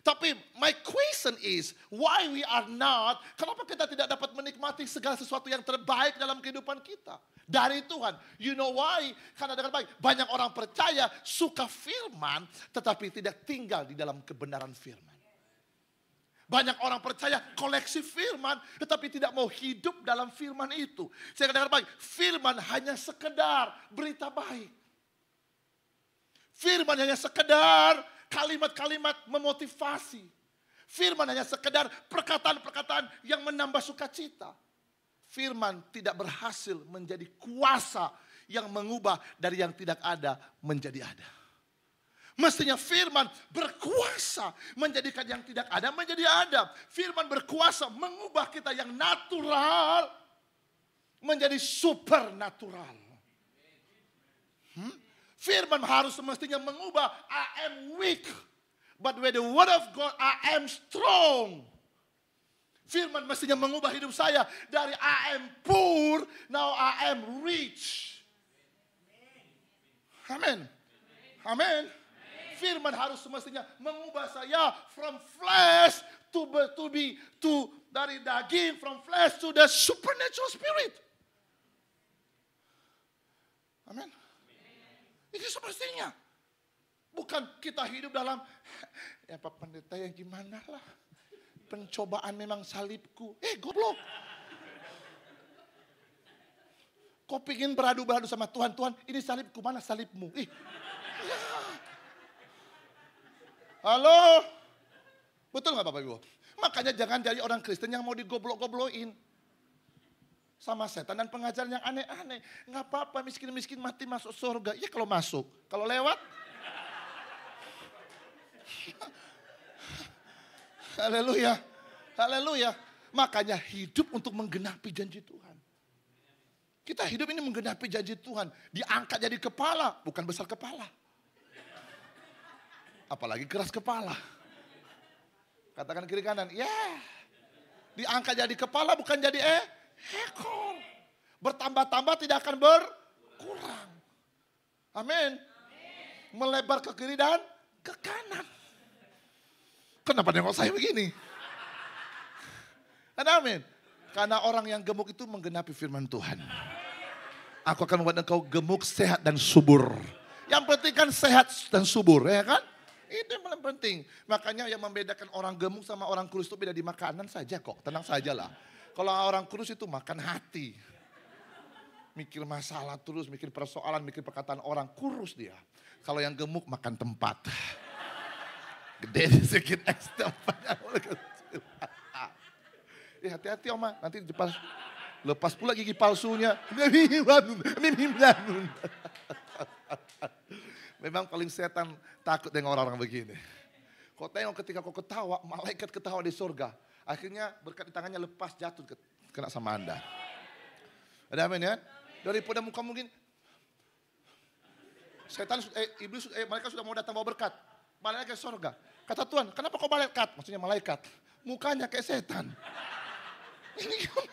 Tapi my question is, why we are not, kenapa kita tidak dapat menikmati segala sesuatu yang terbaik dalam kehidupan kita? Dari Tuhan. You know why? Karena dengan baik, banyak orang percaya, suka firman, tetapi tidak tinggal di dalam kebenaran firman. Banyak orang percaya koleksi firman, tetapi tidak mau hidup dalam firman itu. Saya katakan baik, firman hanya sekedar berita baik. Firman hanya sekedar kalimat-kalimat memotivasi. Firman hanya sekedar perkataan-perkataan yang menambah sukacita. Firman tidak berhasil menjadi kuasa yang mengubah dari yang tidak ada menjadi ada. Mestinya firman berkuasa menjadikan yang tidak ada menjadi ada. Firman berkuasa mengubah kita yang natural menjadi supernatural. Firman harus semestinya mengubah I am weak. But with the word of God I am strong. Firman mestinya mengubah hidup saya dari I am poor, now I am rich. Amin. Amin. Firman harus semestinya mengubah saya from flesh to dari daging, from flesh to the supernatural spirit. Amin. Itu semestinya. Bukan kita hidup dalam, ya Pak Pendeta yang gimana lah. Pencobaan memang salibku. Goblok. Kau pingin beradu-beradu sama Tuhan. Tuhan ini salibku, mana salibmu? Ya. Halo. Betul gak Bapak Ibu? Makanya jangan jadi orang Kristen yang mau digoblok-gobloin. Sama setan dan pengajaran yang aneh-aneh. Gak apa-apa miskin-miskin mati masuk surga. Ya kalau masuk. Kalau lewat. Haleluya. Haleluya. Makanya hidup untuk menggenapi janji Tuhan. Kita hidup ini menggenapi janji Tuhan. Diangkat jadi kepala, bukan besar kepala. Apalagi keras kepala. Katakan kiri kanan, diangkat jadi kepala bukan jadi ekor. Bertambah-tambah tidak akan berkurang. Amin. Melebar ke kiri dan ke kanan. Kenapa nengok saya begini? Amin. Karena orang yang gemuk itu menggenapi firman Tuhan. Aku akan membuat engkau gemuk, sehat dan subur. Yang penting kan sehat dan subur, ya kan? Itu yang paling penting. Makanya yang membedakan orang gemuk sama orang kurus itu beda di makanan saja kok. Tenang sajalah. Kalau orang kurus itu makan hati. Mikir masalah terus, mikir persoalan, mikir perkataan orang. Kurus dia. Kalau yang gemuk makan tempat. Gede sedikit ekstra. Hati-hati Oma, nanti lepas pula gigi palsunya. Memang paling setan takut dengan orang-orang begini. Kau tengok ketika kau ketawa, malaikat ketawa di surga. Akhirnya berkat di tangannya lepas jatuh kena sama Anda. Ada amin ya? Daripada muka mungkin. Setan, iblis, malaikat sudah mau datang bawa berkat. Malaikat surga. Kata Tuhan, kenapa kau malaikat? Maksudnya malaikat. Mukanya kayak setan. Ini gimana?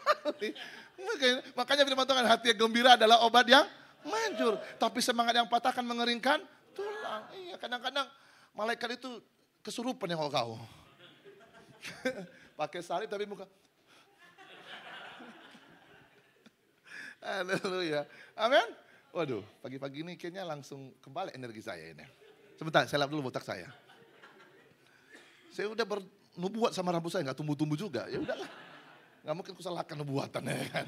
Makanya firman Tuhan, hati yang gembira adalah obat yang manjur. Tapi semangat yang patah akan mengeringkan tulang. Iya, kadang-kadang malaikat itu kesurupan yang kau. Pakai salib tapi muka. Haleluya. Amin. Waduh, pagi-pagi ini kayaknya langsung kembali energi saya ini. Sebentar, saya lap dulu botak saya. Saya udah bernubuat sama rambut saya, gak tumbuh-tumbuh juga. Ya udahlah. Gak mungkin kusalahkan nubuatan ya kan.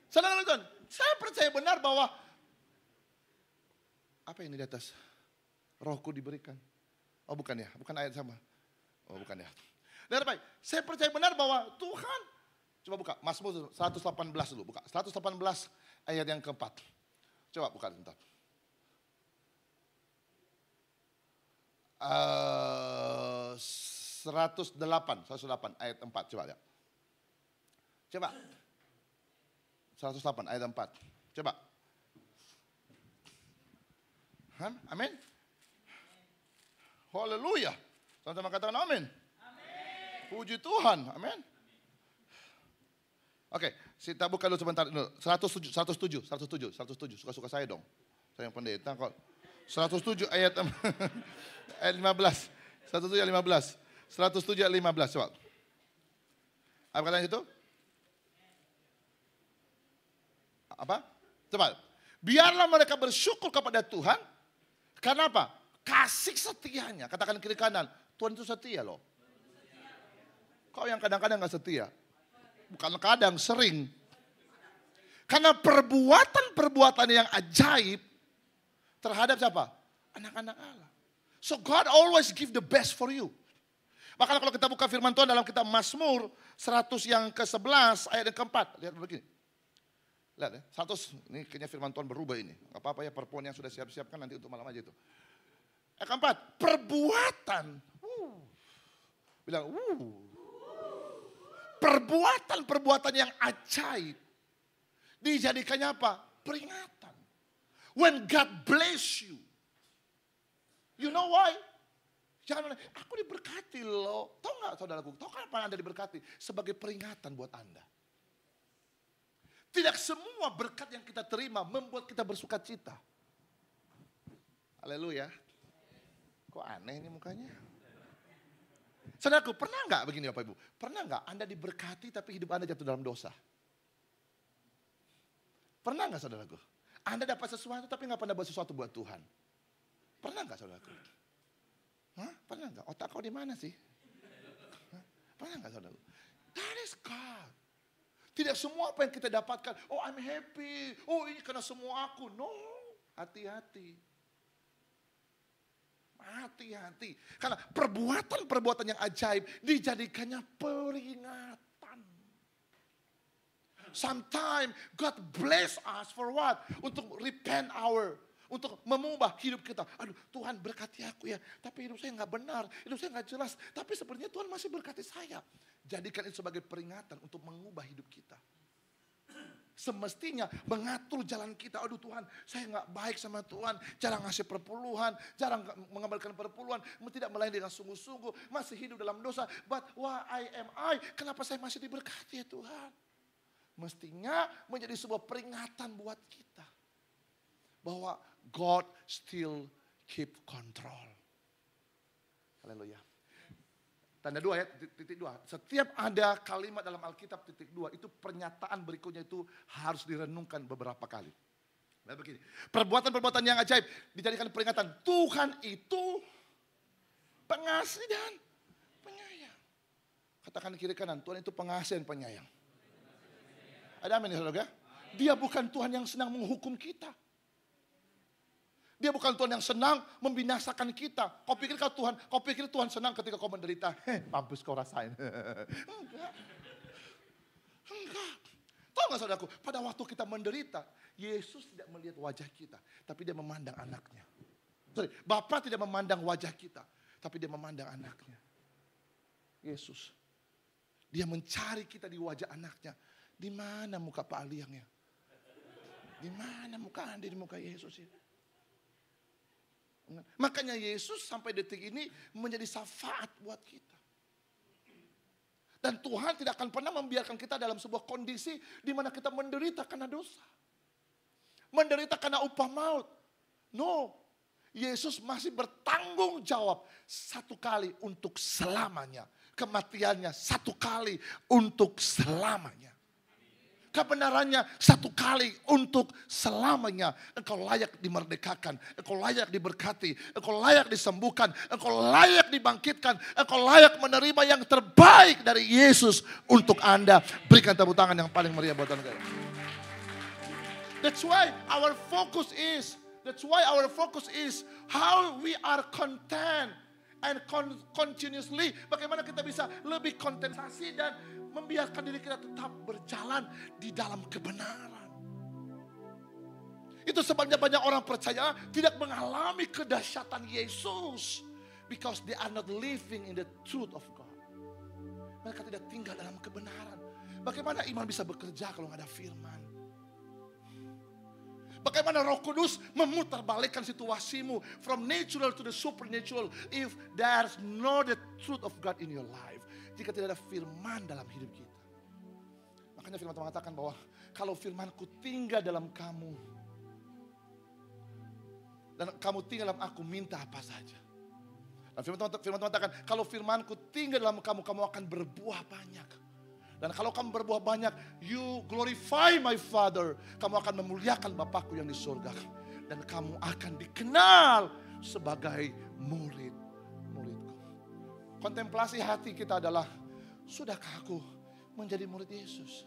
Saudara Tuhan, saya percaya benar bahwa apa ini di atas? Rohku diberikan. Oh bukan ya, bukan ayat sama. Oh bukan ya. Dan baik, saya percaya benar bahwa Tuhan, coba buka Mazmur 118 dulu, buka 118 ayat yang keempat. Coba buka sebentar. 108 ayat 4, coba lihat. Coba. 108 ayat 4. Coba. Amin. Haleluya. Sama-sama katakan amin. Puji Tuhan. Amin. Oke, kita buka dulu sebentar. 107. Suka-suka saya dong. Saya yang pendeta kok. 107 ayat ayat 15. 107 ayat 15. 107 ayat 15. Coba. Apa katanya itu? Apa? Coba. Biarlah mereka bersyukur kepada Tuhan. Karena apa? Kasih setianya. Katakan kiri kanan. Tuhan itu setia loh. Kau yang kadang-kadang gak setia. Bukan kadang, sering. Karena perbuatan-perbuatan yang ajaib terhadap siapa? Anak-anak Allah. So God always give the best for you. Makanya kalau kita buka firman Tuhan dalam kitab Mazmur 100 yang ke-11 ayat yang ke-4. Lihat begini. Lihat ya, 100, ini kayaknya firman Tuhan berubah ini. Gak apa-apa ya, perpon yang sudah siap-siapkan nanti untuk malam aja itu. Ayat ke-4, perbuatan. Bilang, perbuatan-perbuatan yang ajaib dijadikannya apa? Peringatan. When God bless you. You know why? Jangan, aku diberkati loh. Tahu gak saudaraku? Tahu kapan Anda diberkati? Sebagai peringatan buat Anda. Tidak semua berkat yang kita terima membuat kita bersuka cita. Haleluya. Kok aneh ini mukanya? Saudaraku, pernah nggak begini Bapak Ibu? Pernah nggak Anda diberkati tapi hidup Anda jatuh dalam dosa? Pernah nggak saudaraku? Anda dapat sesuatu tapi nggak pernah buat sesuatu buat Tuhan? Pernah nggak saudaraku? Hah? Pernah nggak? Otak kau di mana sih? Hah? Pernah nggak saudaraku? That is God. Tidak semua apa yang kita dapatkan, oh I'm happy, oh ini karena semua aku. No, hati-hati. Hati-hati. Karena perbuatan-perbuatan yang ajaib dijadikannya peringatan. Sometimes God bless us for what? Untuk repent untuk mengubah hidup kita. Aduh Tuhan berkati aku ya, tapi hidup saya nggak benar, hidup saya nggak jelas. Tapi sepertinya Tuhan masih berkati saya. Jadikan itu sebagai peringatan untuk mengubah hidup kita. Semestinya mengatur jalan kita. Aduh Tuhan, saya nggak baik sama Tuhan. Jarang ngasih perpuluhan, jarang mengembalikan perpuluhan, tidak melayani dengan sungguh-sungguh, masih hidup dalam dosa. But why am I? Kenapa saya masih diberkati ya Tuhan? Mestinya menjadi sebuah peringatan buat kita. Bahwa God still keep control. Haleluya. Tanda 2 ya, titik 2. Setiap ada kalimat dalam Alkitab titik 2, itu pernyataan berikutnya itu harus direnungkan beberapa kali. Nah begini, perbuatan-perbuatan yang ajaib dijadikan peringatan. Tuhan itu pengasih dan penyayang. Katakan kiri kanan, Tuhan itu pengasih dan penyayang. Ada amin ya saudara? Dia bukan Tuhan yang senang menghukum kita. Dia bukan Tuhan yang senang membinasakan kita. Kau pikir Tuhan senang ketika kau menderita. Mampus kau rasain. Enggak. Tahu gak saudaraku, pada waktu kita menderita, Yesus tidak melihat wajah kita, tapi dia memandang anaknya. Bapa tidak memandang wajah kita, tapi dia memandang anaknya. Yesus. Dia mencari kita di wajah anaknya. Di mana muka Pak Aliangnya? Di mana muka Andi, di muka Yesus itu? Makanya Yesus sampai detik ini menjadi syafaat buat kita. Dan Tuhan tidak akan pernah membiarkan kita dalam sebuah kondisi di mana kita menderita karena dosa. Menderita karena upah maut. No. Yesus masih bertanggung jawab satu kali untuk selamanya. Kematiannya satu kali untuk selamanya. Kebenarannya satu kali untuk selamanya. Engkau layak dimerdekakan, engkau layak diberkati, engkau layak disembuhkan, engkau layak dibangkitkan, engkau layak menerima yang terbaik dari Yesus untuk Anda. Berikan tepuk tangan yang paling meriah buat Anda. That's why our focus is how we are content and continuously. Bagaimana kita bisa lebih kontentasi dan membiarkan diri kita tetap berjalan di dalam kebenaran. Itu sebabnya banyak orang percaya tidak mengalami kedahsyatan Yesus. Because they are not living in the truth of God. Mereka tidak tinggal dalam kebenaran. Bagaimana iman bisa bekerja kalau nggak ada firman? Bagaimana Roh Kudus memutarbalikkan situasimu from natural to the supernatural if there's no the truth of God in your life. Jika tidak ada firman dalam hidup kita. Makanya firman Tuhan mengatakan bahwa kalau firmanku tinggal dalam kamu dan kamu tinggal dalam aku, minta apa saja. Dan firman Tuhan mengatakan kalau firmanku tinggal dalam kamu, kamu akan berbuah banyak. Dan kalau kamu berbuah banyak, you glorify my Father. Kamu akan memuliakan Bapakku yang di surga. Dan kamu akan dikenal sebagai murid-muridku. Kontemplasi hati kita adalah, sudahkah aku menjadi murid Yesus?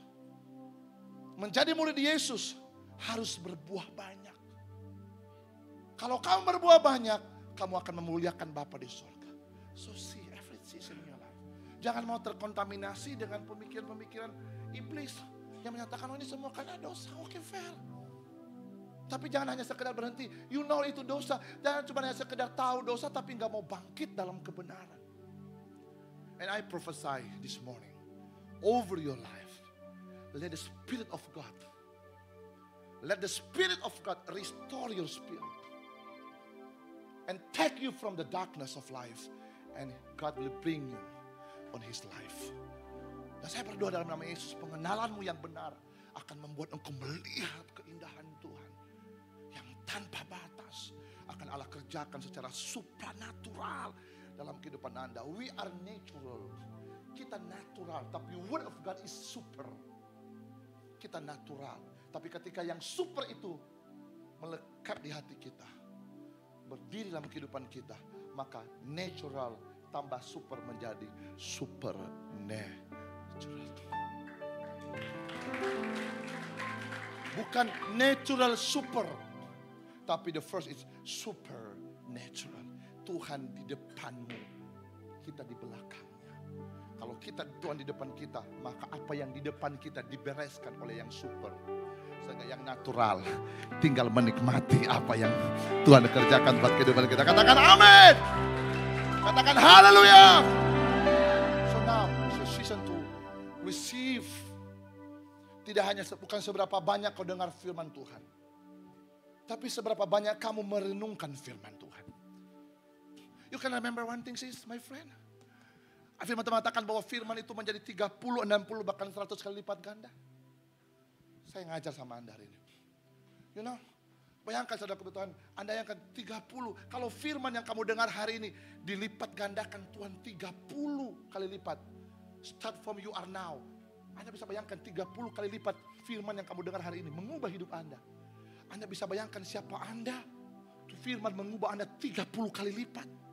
Menjadi murid Yesus harus berbuah banyak. Kalau kamu berbuah banyak, kamu akan memuliakan Bapa di surga. So see every season in your life. Jangan mau terkontaminasi dengan pemikiran-pemikiran iblis yang menyatakan ini semua karena dosa. Oke, fair. Tapi jangan hanya sekedar berhenti. You know itu dosa. Jangan cuma hanya sekedar tahu dosa tapi nggak mau bangkit dalam kebenaran. And I prophesy this morning over your life. Let the Spirit of God, let the Spirit of God restore your spirit and take you from the darkness of life, and God will bring you on His life. Dan saya berdoa dalam nama Yesus, pengenalanmu yang benar akan membuat engkau melihat keindahan Tuhan yang tanpa batas akan Allah kerjakan secara supranatural dalam kehidupan Anda. We are natural. Kita natural, tapi Word of God is super. Kita natural, tapi ketika yang super itu melekat di hati kita, berdiri dalam kehidupan kita, maka natural tambah super menjadi supernatural. Bukan natural super, tapi the first is supernatural. Tuhan di depanmu, kita di belakangnya. Kalau kita Tuhan di depan kita, maka apa yang di depan kita dibereskan oleh yang super. Sehingga yang natural tinggal menikmati apa yang Tuhan kerjakan buat kehidupan kita. Katakan amin. Katakan haleluya. So now it's a season to receive. Tidak hanya bukan seberapa banyak kau dengar firman Tuhan, tapi seberapa banyak kamu merenungkan firman Tuhan. You can remember one thing, sis, my friend. Firman Tuhan mengatakan bahwa firman itu menjadi 30, 60, bahkan 100 kali lipat ganda. Saya ngajar sama Anda hari ini. You know, bayangkan saudara kebetulan Anda yang akan 30. Kalau firman yang kamu dengar hari ini dilipat gandakan Tuhan 30 kali lipat. Start from you are now. Anda bisa bayangkan 30 kali lipat firman yang kamu dengar hari ini mengubah hidup Anda. Anda bisa bayangkan siapa Anda. Firman mengubah Anda 30 kali lipat.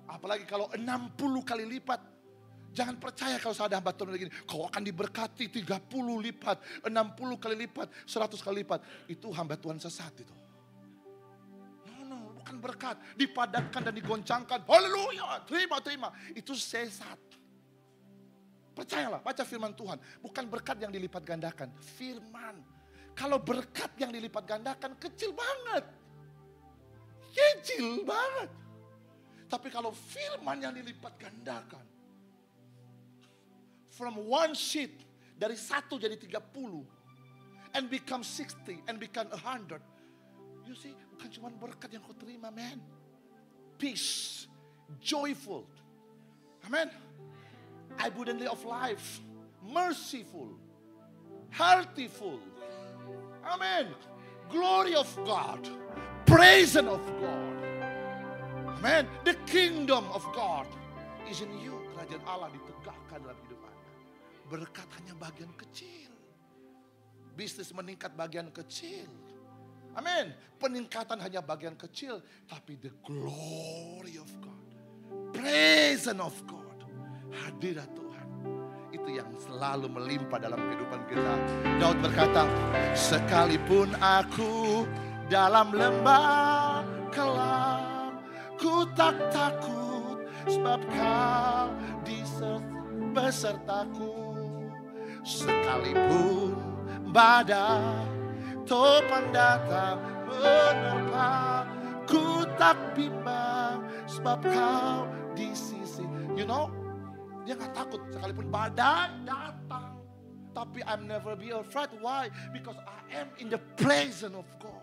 Apalagi kalau 60 kali lipat. Jangan percaya kalau saya ada hamba Tuhan begini. Kau akan diberkati 30 lipat, 60 kali lipat, 100 kali lipat. Itu hamba Tuhan sesat itu. No, bukan berkat. Dipadatkan dan digoncangkan. Haleluya, terima. Itu sesat. Percayalah, baca firman Tuhan. Bukan berkat yang dilipat gandakan. Firman. Kalau berkat yang dilipat gandakan kecil banget. Kecil banget. Tapi kalau firman yang dilipat gandakan. From one sheet. Dari 1 jadi 30. And become 60. And become 100. You see. Bukan cuma berkat yang kau terima, man. Peace. Joyful. Amen. Abundantly of life. Merciful. Healthful. Amen. Glory of God. Presence of God. Amen. The kingdom of God is in you. Kerajaan Allah ditegakkan dalam hidup Anda. Berkat hanya bagian kecil. Bisnis meningkat bagian kecil. Amin. Peningkatan hanya bagian kecil. Tapi the glory of God. Presence of God. Hadirat Tuhan. Itu yang selalu melimpah dalam kehidupan kita. Daud berkata, sekalipun aku dalam lembah kelam, ku tak takut sebab kau besertaku. Sekalipun badai topan datang menerpa, ku tak bimbang sebab kau di sisi. You know, Dia gak takut sekalipun badai datang. Tapi I'm never be afraid. Why? Because I am in the presence of God.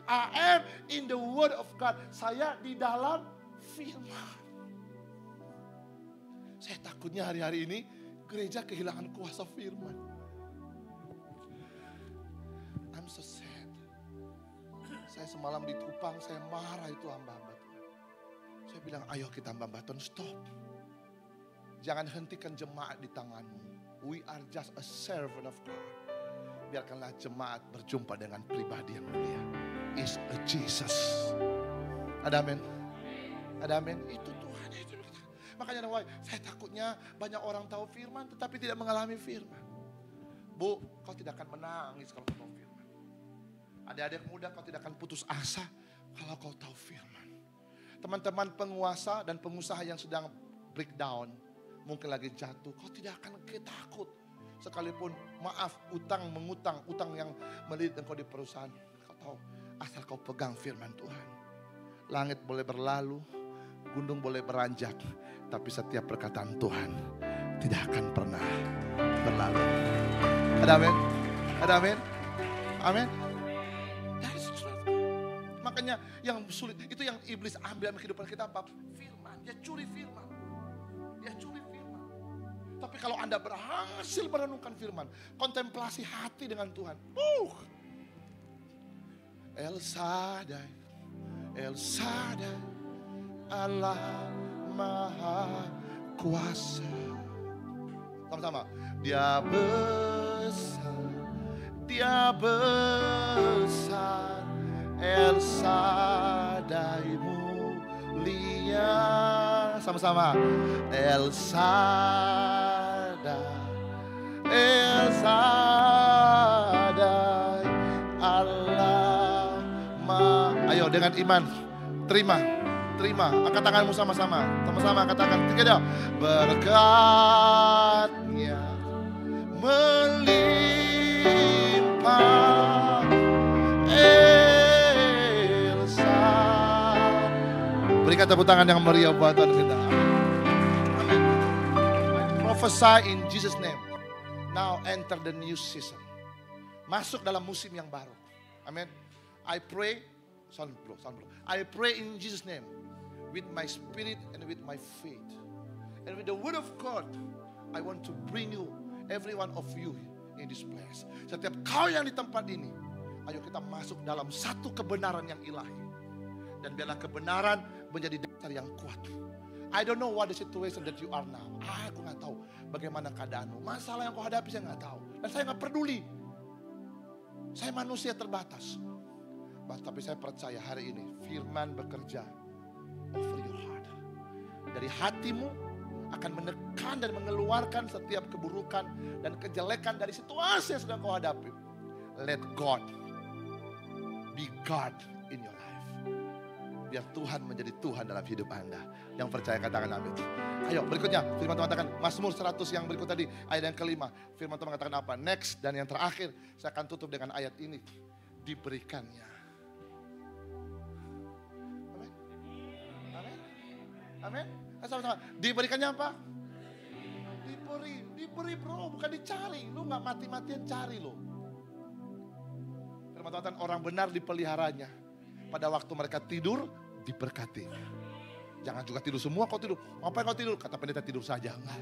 I am in the word of God. Saya di dalam firman. Saya takutnya hari-hari ini gereja kehilangan kuasa firman. I'm so sad. Saya semalam di Kupang, saya marah itu hamba-hamba Tuhan. Saya bilang, ayo kita hamba Tuhan, stop. Jangan hentikan jemaat di tanganmu. We are just a servant of God. Biarkanlah jemaat berjumpa dengan pribadi yang mulia. Is a Jesus. Ada amin? Ada amin? Itu Tuhan. Itu. Makanya saya takutnya banyak orang tahu firman tetapi tidak mengalami firman. Bu, kau tidak akan menangis kalau kau tahu firman. Adik-adik muda, kau tidak akan putus asa kalau kau tahu firman. Teman-teman penguasa dan pengusaha yang sedang breakdown, mungkin lagi jatuh, kau tidak akan takut. Sekalipun maaf, utang mengutang, utang yang melilit engkau di perusahaan. Kau tahu, asal kau pegang firman Tuhan. Langit boleh berlalu, gunung boleh beranjak, tapi setiap perkataan Tuhan tidak akan pernah berlalu. Ada amin? Ada amin? Amin? Makanya yang sulit, itu yang iblis ambil dalam kehidupan kita apa? Firman, dia curi firman. Dia curi firman. Tapi kalau Anda berhasil merenungkan firman, kontemplasi hati dengan Tuhan. El Shaddai, El Shaddai, Allah Maha Kuasa. Sama-sama. Dia besar, Dia besar, El Shaddai mulia. Sama-sama. El Shaddai, El Shaddai, Allah Maha. Ayo dengan iman, terima. Terima, angkat tanganmu sama-sama. Sama-sama angkat tangan. Tiga, berkatnya melimpah. Elsa. Berikan tepuk tangan yang meriah buat Tuhan kita. Amin. Prophesy in Jesus name. Now enter the new season. Masuk dalam musim yang baru. Amin. I pray. Sound bro. I pray in Jesus name. With my spirit and with my faith. And with the word of God. I want to bring you, every one of you in this place. Setiap kau yang di tempat ini. Ayo kita masuk dalam satu kebenaran yang ilahi. Dan biarlah kebenaran menjadi dasar yang kuat. I don't know what the situation that you are now. Aku gak tahu bagaimana keadaanmu. Masalah yang kau hadapi saya gak tahu. Dan saya gak peduli. Saya manusia terbatas. Tapi saya percaya hari ini firman bekerja over your heart. Dari hatimu akan menekan dan mengeluarkan setiap keburukan dan kejelekan dari situasi yang sedang kau hadapi. Let God be God in your life. Biar Tuhan menjadi Tuhan dalam hidup Anda. Yang percaya katakan amin. Ayo berikutnya firman Tuhan katakan Mazmur 100 yang berikut tadi ayat yang kelima. Firman Tuhan mengatakan apa? Next dan yang terakhir saya akan tutup dengan ayat ini. Diberikannya. Amin. Sama-sama. Diberikannya apa? Diberi bro, bukan dicari. Lu gak mati-matian cari lo. Firman Tuhan, orang benar dipeliharanya. Pada waktu mereka tidur, diberkati. Jangan juga tidur semua kau tidur. Ngapain kau tidur? Kata pendeta tidur saja. Enggak.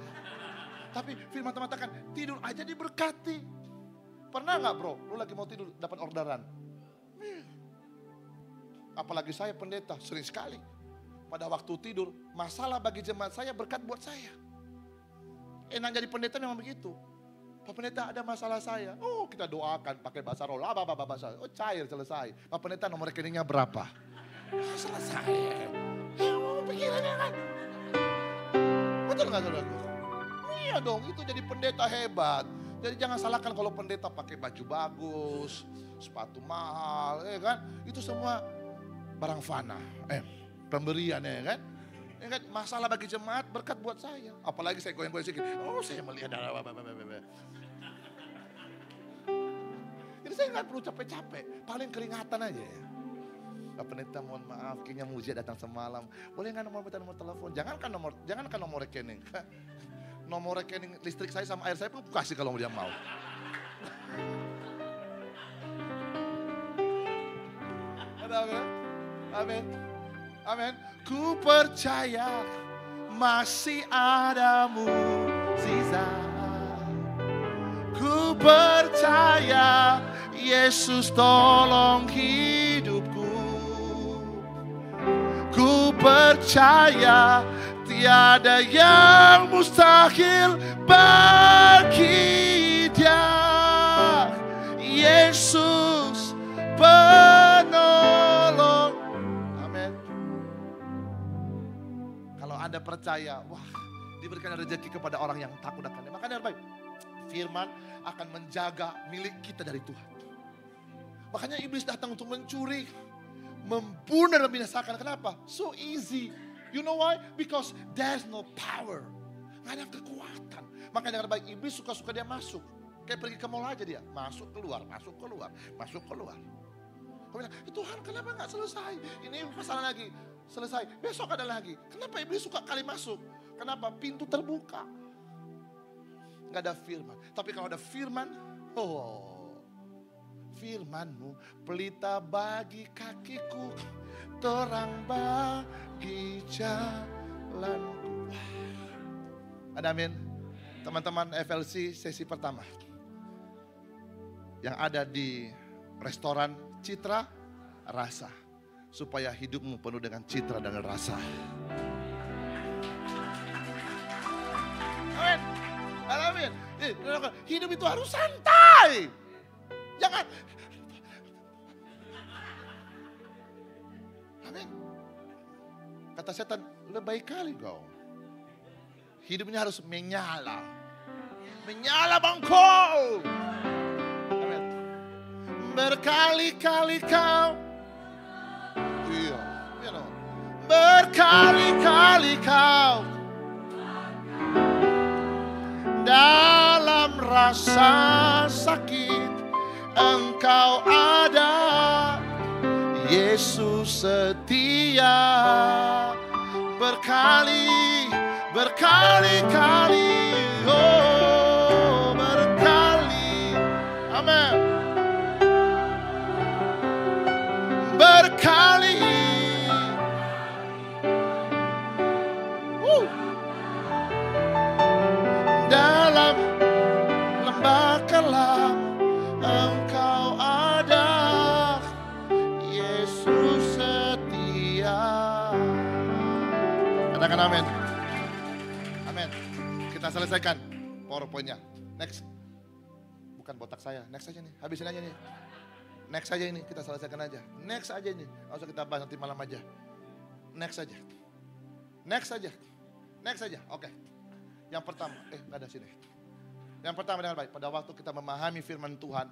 Tapi firman Tuhan katakan, tidur aja diberkati. Pernah gak bro, lu lagi mau tidur dapat orderan? Apalagi saya pendeta, sering sekali. Pada waktu tidur, masalah bagi jemaat saya, berkat buat saya. Enak jadi pendeta memang begitu. Pak pendeta ada masalah saya. Oh kita doakan pakai bahasa roh. Oh cair selesai. Pak pendeta nomor rekeningnya berapa? Selesai. Pikirannya kan. Betul gak saudaraku? Iya dong, itu jadi pendeta hebat. Jadi jangan salahkan kalau pendeta pakai baju bagus, sepatu mahal, kan? Itu semua barang fana. Pemberian ya kan? Masalah bagi jemaat berkat buat saya. Apalagi saya goyang-goyang sedikit. Oh saya melihat darah. Jadi saya nggak perlu capek-capek. Paling keringatan aja ya. Pak pendeta mohon maaf, kayaknya mujiat datang semalam. Boleh nggak nomor telepon? Jangankan nomor rekening. nomor rekening listrik saya sama air saya pun kasih kalau dia mau. Amin. Amin. Amin. Ku percaya masih ada mukjizat. Ku percaya Yesus tolong hidupku. Ku percaya tiada yang mustahil bagi Dia. Yesus penolong. Amin. Kalau Anda percaya, wah, diberikan rezeki kepada orang yang takut akan Dia. Makanya baik, firman akan menjaga milik kita dari Tuhan. Makanya iblis datang untuk mencuri, membunuh dan membinasakan. Kenapa? So easy. You know why? Because there's no power. Nggak ada kekuatan. Makanya dengan baik iblis suka-suka dia masuk. Kayak pergi ke mall aja dia. Masuk keluar, masuk keluar, masuk keluar. Kau bilang, Tuhan kenapa nggak selesai? Ini masalah lagi. Selesai, besok ada lagi. Kenapa iblis suka kali masuk? Kenapa? Pintu terbuka. Nggak ada firman. Tapi kalau ada firman, firman-Mu pelita bagi kakiku, terang bagi jalanku. Ada amin. Teman-teman FLC sesi pertama yang ada di restoran Citra Rasa, supaya hidupmu penuh dengan citra dan rasa. Amin. Amin. Hidup itu harus santai. Jangan. Amin. Kata setan, lebih kali kau. Hidupnya harus menyala. Menyala bangkol. Amin. Berkali-kali kau. Iya. Berkali-kali kau. Dalam rasa sakit Engkau ada, Yesus setia. Berkali-kali, oh berkali, amin. Berkali, dalam lembah kelam Engkau ada, Yesus setia. Katakan amin. Amin. Kita selesaikan PowerPoint-nya. Next. Bukan botak saya. Next aja nih. Habisin aja nih. Next aja ini. Kita selesaikan aja. Next aja ini. Nggak usah kita bahas nanti malam aja. Next aja. Next aja. Next aja. Oke. Yang pertama. Nggak ada sini. Yang pertama dengan baik. Pada waktu kita memahami firman Tuhan.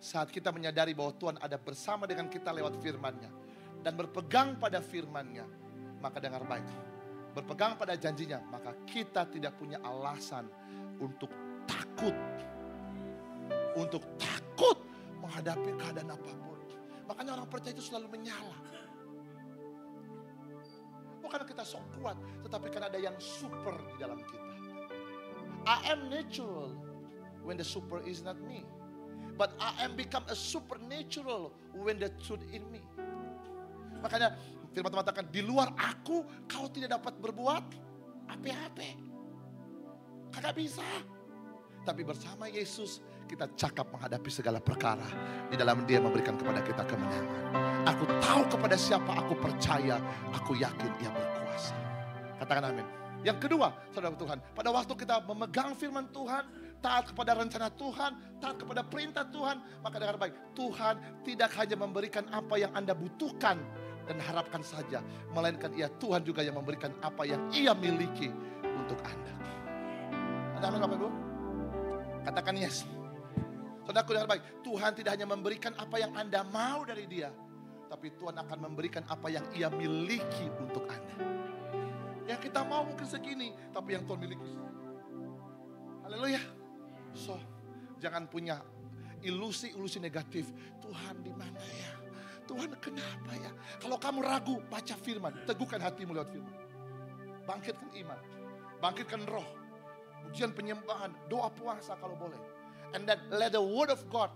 Saat kita menyadari bahwa Tuhan ada bersama dengan kita lewat firman-Nya. Dan berpegang pada firman-Nya. Maka dengar baik. Berpegang pada janjinya, maka kita tidak punya alasan untuk takut. Untuk takut menghadapi keadaan apapun. Makanya orang percaya itu selalu menyala. Bukan kita sok kuat, tetapi karena ada yang super di dalam kita. I am natural when the super is not me. But I am become a supernatural when the truth in me. Makanya firman Tuhan mengatakan, di luar aku kau tidak dapat berbuat apa-apa. Kagak bisa. Tapi bersama Yesus kita cakap menghadapi segala perkara. Di dalam Dia memberikan kepada kita kemenangan. Aku tahu kepada siapa aku percaya. Aku yakin Ia berkuasa. Katakan amin. Yang kedua, saudara Tuhan, pada waktu kita memegang firman Tuhan, taat kepada rencana Tuhan, taat kepada perintah Tuhan, maka dengar baik, Tuhan tidak hanya memberikan apa yang Anda butuhkan dan harapkan saja, melainkan Tuhan juga yang memberikan apa yang Ia miliki untuk Anda. Ada amin Bapak Ibu? Katakan yes. Saudaraku dengar baik, Tuhan tidak hanya memberikan apa yang Anda mau dari Dia, tapi Tuhan akan memberikan apa yang Ia miliki untuk Anda. Yang kita mau mungkin segini, tapi yang Tuhan miliki. Haleluya. So, jangan punya ilusi-ilusi negatif. Tuhan di mana ya? Tuhan kenapa ya? Kalau kamu ragu, baca firman. Teguhkan hatimu lewat firman. Bangkitkan iman. Bangkitkan roh. Pujian penyembahan, doa puasa kalau boleh. And then let the word of God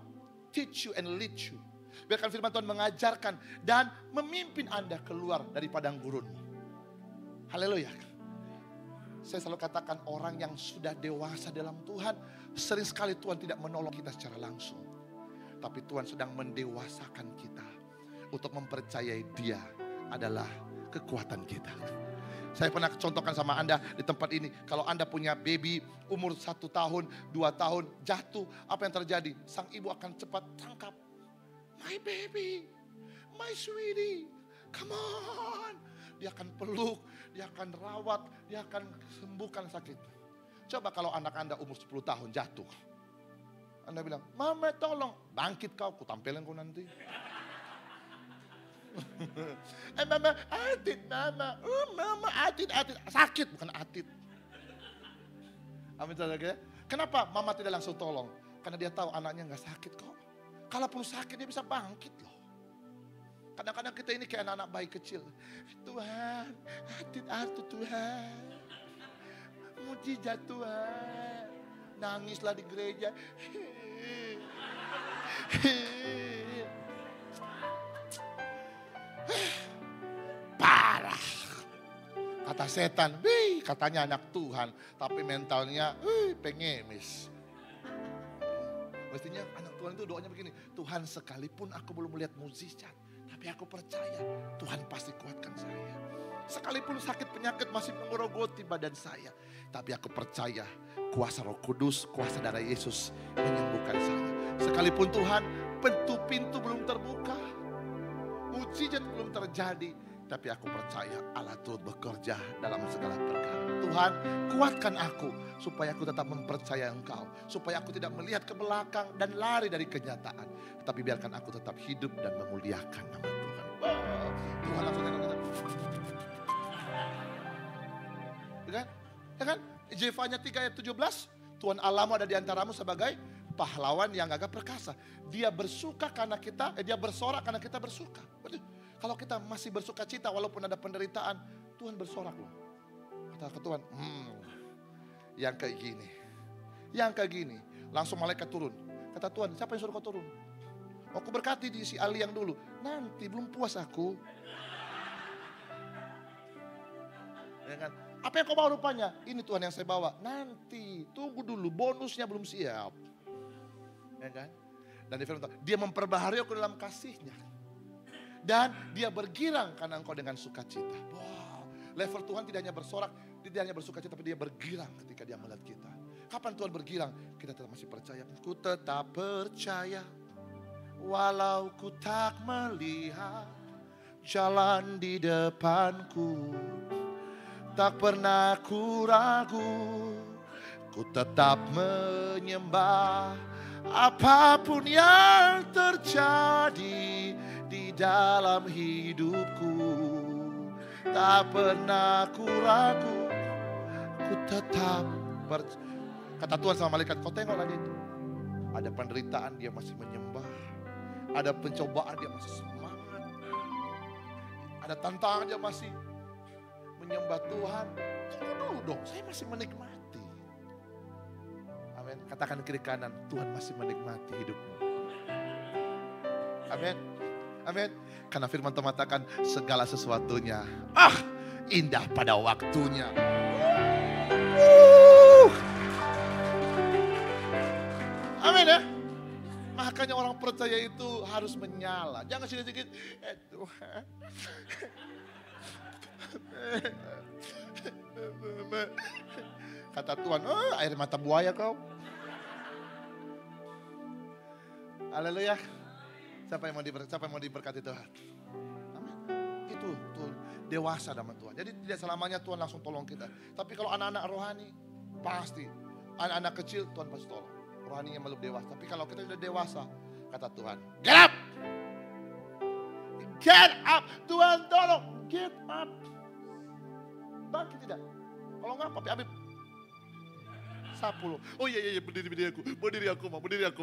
teach you and lead you. Biarkan firman Tuhan mengajarkan dan memimpin Anda keluar dari padang gurun. Haleluya. Saya selalu katakan orang yang sudah dewasa dalam Tuhan, sering sekali Tuhan tidak menolong kita secara langsung. Tapi Tuhan sedang mendewasakan kita untuk mempercayai Dia adalah kekuatan kita. Saya pernah contohkan sama Anda di tempat ini. Kalau Anda punya baby umur 1 tahun, 2 tahun jatuh. Apa yang terjadi? Sang ibu akan cepat tangkap. My baby, my sweetie, come on. Dia akan peluk, dia akan rawat, dia akan sembuhkan sakit. Coba kalau anak Anda umur 10 tahun jatuh. Anda bilang, Mama tolong. Bangkit kau, kutampilin kau nanti. Mama, atit Mama. Mama, atit. Sakit, bukan atit. Amin, saudara. Kenapa Mama tidak langsung tolong? Karena dia tahu anaknya gak sakit kok. Kalaupun sakit dia bisa bangkit loh. Kadang-kadang kita ini kayak anak-anak bayi kecil. Tuhan, atit Tuhan. Mujizat Tuhan. Nangislah di gereja. Parah. Kata setan, katanya anak Tuhan. Tapi mentalnya pengemis. Mestinya anak Tuhan itu doanya begini. Tuhan, sekalipun aku belum melihat mukjizat, tapi aku percaya Tuhan pasti kuatkan saya. Sekalipun sakit penyakit masih mengerogoti badan saya, tapi aku percaya kuasa Roh Kudus, kuasa darah Yesus menyembuhkan saya. Sekalipun Tuhan pintu belum terbuka, mukjizat belum terjadi, tapi aku percaya Allah turut bekerja dalam segala perkara. Tuhan, kuatkan aku supaya aku tetap mempercayai Engkau, supaya aku tidak melihat ke belakang dan lari dari kenyataan, tapi biarkan aku tetap hidup dan memuliakan nama Tuhan. Tuhan langsung ya kan? Jefanya 3 ayat 17, Tuhan Allahmu ada di antaramu sebagai pahlawan yang gagah perkasa. Dia bersuka karena kita, dia bersorak karena kita bersuka. Kalau kita masih bersuka cita walaupun ada penderitaan, Tuhan bersorak loh. Kata ke Tuhan, yang kayak gini. Langsung malaikat turun. Kata Tuhan, siapa yang suruh kau turun? Aku berkati di si Ali yang dulu. Nanti belum puas aku. Ya kan? Apa yang kau bawa rupanya? Ini Tuhan yang saya bawa. Nanti, tunggu dulu, bonusnya belum siap. Ya kan? Dan dia memperbaharui aku dalam kasihnya. Dan dia bergirang karena engkau dengan sukacita. Wow, level Tuhan tidak hanya bersorak, tidak hanya bersukacita, tapi dia bergirang ketika dia melihat kita. Kapan Tuhan bergirang? Kita tetap masih percaya. Ku tetap percaya, walau ku tak melihat jalan di depanku. Tak pernah ku ragu, ku tetap menyembah apapun yang terjadi di dalam hidupku. Tak pernah ku ragu, ku tetap kata Tuhan sama malaikat, kau tengoklah dia itu. Ada penderitaan dia masih menyembah, ada pencobaan dia masih semangat, ada tantangan dia masih menyembah Tuhan. Tunggu dulu dong, saya masih menikmati. Amin. Katakan kiri kanan, Tuhan masih menikmati hidupmu. Amin. Amin. Karena firman Tuhan mengatakan segala sesuatunya indah pada waktunya. Amin ya. Makanya orang percaya itu harus menyala. Jangan sedikit-sedikit, Tuhan. Kata Tuhan, air mata buaya kau. Haleluya. Siapa yang mau diberkati Tuhan? Amin. Itu dewasa dalam Tuhan. Jadi tidak selamanya Tuhan langsung tolong kita. Tapi kalau anak-anak rohani, pasti. Anak-anak kecil Tuhan pasti tolong. Rohaninya belum dewasa. Tapi kalau kita sudah dewasa, kata Tuhan, get up. Get up. Tuhan tolong, get up. Bangkit tidak? Kalau enggak, Papi Habib sapu loh. Oh iya, berdiri aku